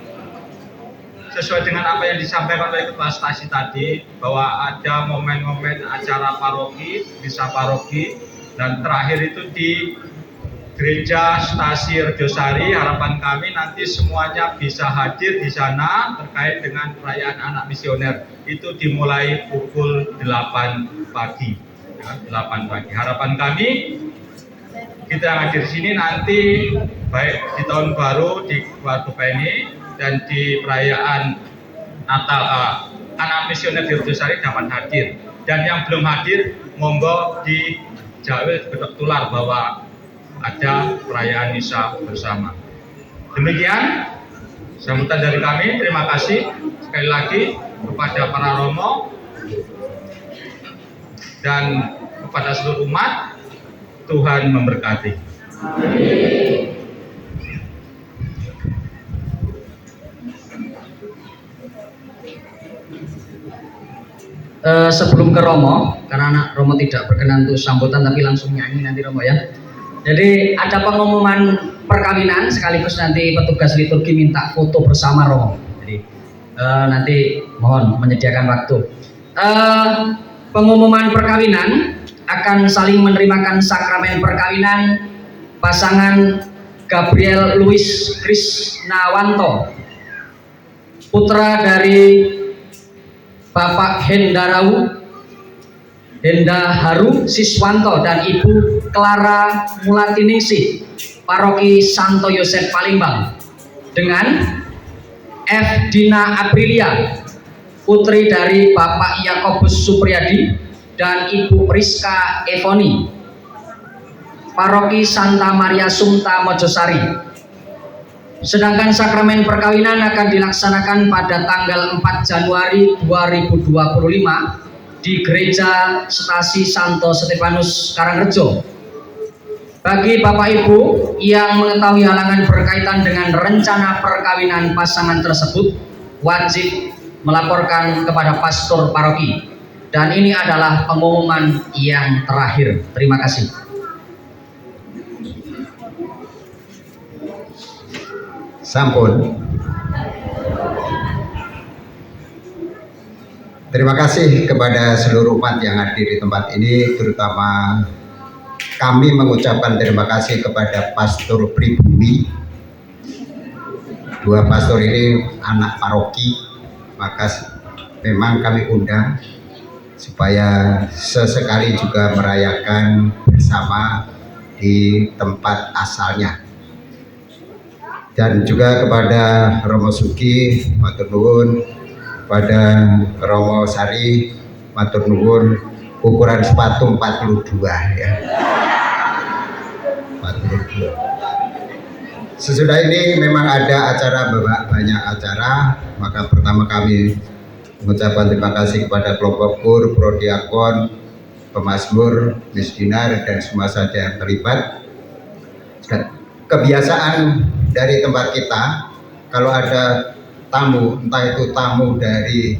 [SPEAKER 5] sesuai dengan apa yang disampaikan oleh Ketua Stasi tadi, bahwa ada momen-momen acara paroki, misa paroki, dan terakhir itu di Gereja Stasi Rejosari. Harapan kami nanti semuanya bisa hadir di sana terkait dengan perayaan anak misioner. Itu dimulai pukul 8 pagi. Ya, 8 pagi. Harapan kami kita yang hadir di sini nanti baik di tahun baru di Keluarga ini dan di perayaan Natal anak misioner di Rejosari dapat hadir. Dan yang belum hadir monggo di Jawa Bedok Tular bahwa ada perayaan misa bersama. Demikian sambutan dari kami. Terima kasih sekali lagi kepada para romo dan kepada seluruh umat. Tuhan memberkati.
[SPEAKER 2] Sebelum ke Romo, karena anak Romo tidak berkenan untuk sambutan tapi langsung nyanyi nanti Romo ya. Jadi ada pengumuman perkawinan sekaligus nanti petugas liturgi minta foto bersama Romo. Jadi nanti mohon menyediakan waktu. Pengumuman perkawinan akan saling menerimakan sakramen perkawinan pasangan Gabriel Louis Krisnawanto, putra dari Bapak Hendaharu Siswanto dan Ibu Clara Mulatiningsih, Paroki Santo Yosef Palembang, dengan F. Dina Aprilia, putri dari Bapak Yakobus Supriyadi dan Ibu Priska Evoni, Paroki Santa Maria Sumta Mojosari. Sedangkan sakramen perkawinan akan dilaksanakan pada tanggal 4 Januari 2025 di Gereja Stasi Santo Stefanus Karangrejo. Bagi Bapak Ibu yang mengetahui halangan berkaitan dengan rencana perkawinan pasangan tersebut, wajib melaporkan kepada pastor paroki. Dan ini adalah pengumuman yang terakhir. Terima kasih.
[SPEAKER 6] Sampun. Terima kasih kepada seluruh umat yang hadir di tempat ini, terutama kami mengucapkan terima kasih kepada Pastor Pribumi. Dua pastor ini anak paroki, maka memang kami undang supaya sesekali juga merayakan bersama di tempat asalnya. Dan juga kepada Romo Suki, matur nuwun, kepada Romo Sari, matur nuwun, ukuran sepatu 42 ya. 42. Sesudah ini memang ada acara, banyak acara, maka pertama kami mengucapkan terima kasih kepada kelompok KUR, Prodiakon, Pemazmur, Misdinar, dan semua saja yang terlibat. Kebiasaan dari tempat kita, kalau ada tamu, entah itu tamu dari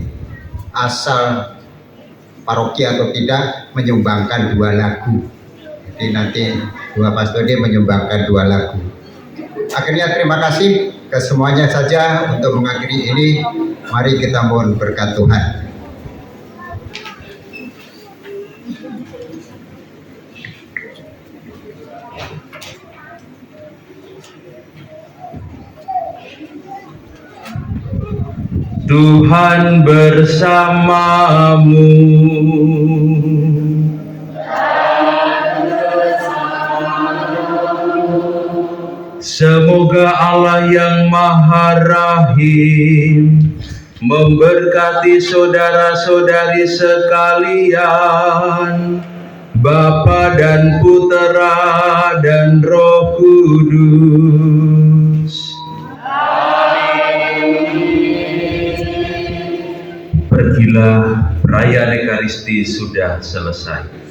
[SPEAKER 6] asal paroki atau tidak, menyumbangkan 2 lagu. Jadi nanti 2 pastor ini menyumbangkan 2 lagu. Akhirnya terima kasih ke semuanya saja untuk mengakhiri ini. Mari kita mohon berkat Tuhan.
[SPEAKER 1] Tuhan bersamamu. Semoga Allah yang Maha Rahim memberkati saudara-saudari sekalian, Bapa dan Putera dan Roh Kudus. Pergilah, perayaan Ekaristi sudah selesai.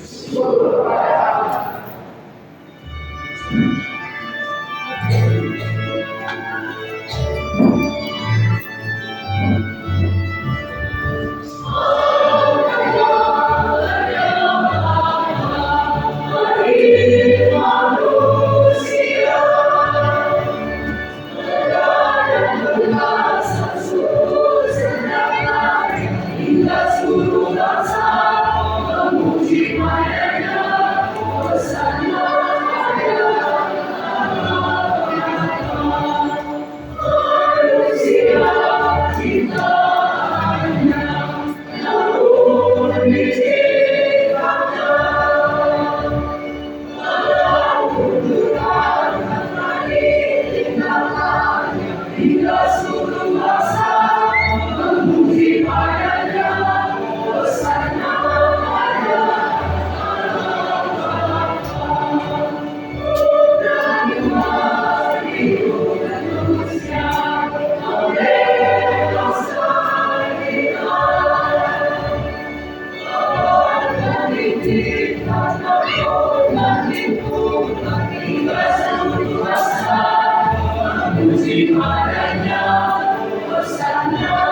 [SPEAKER 2] Hosana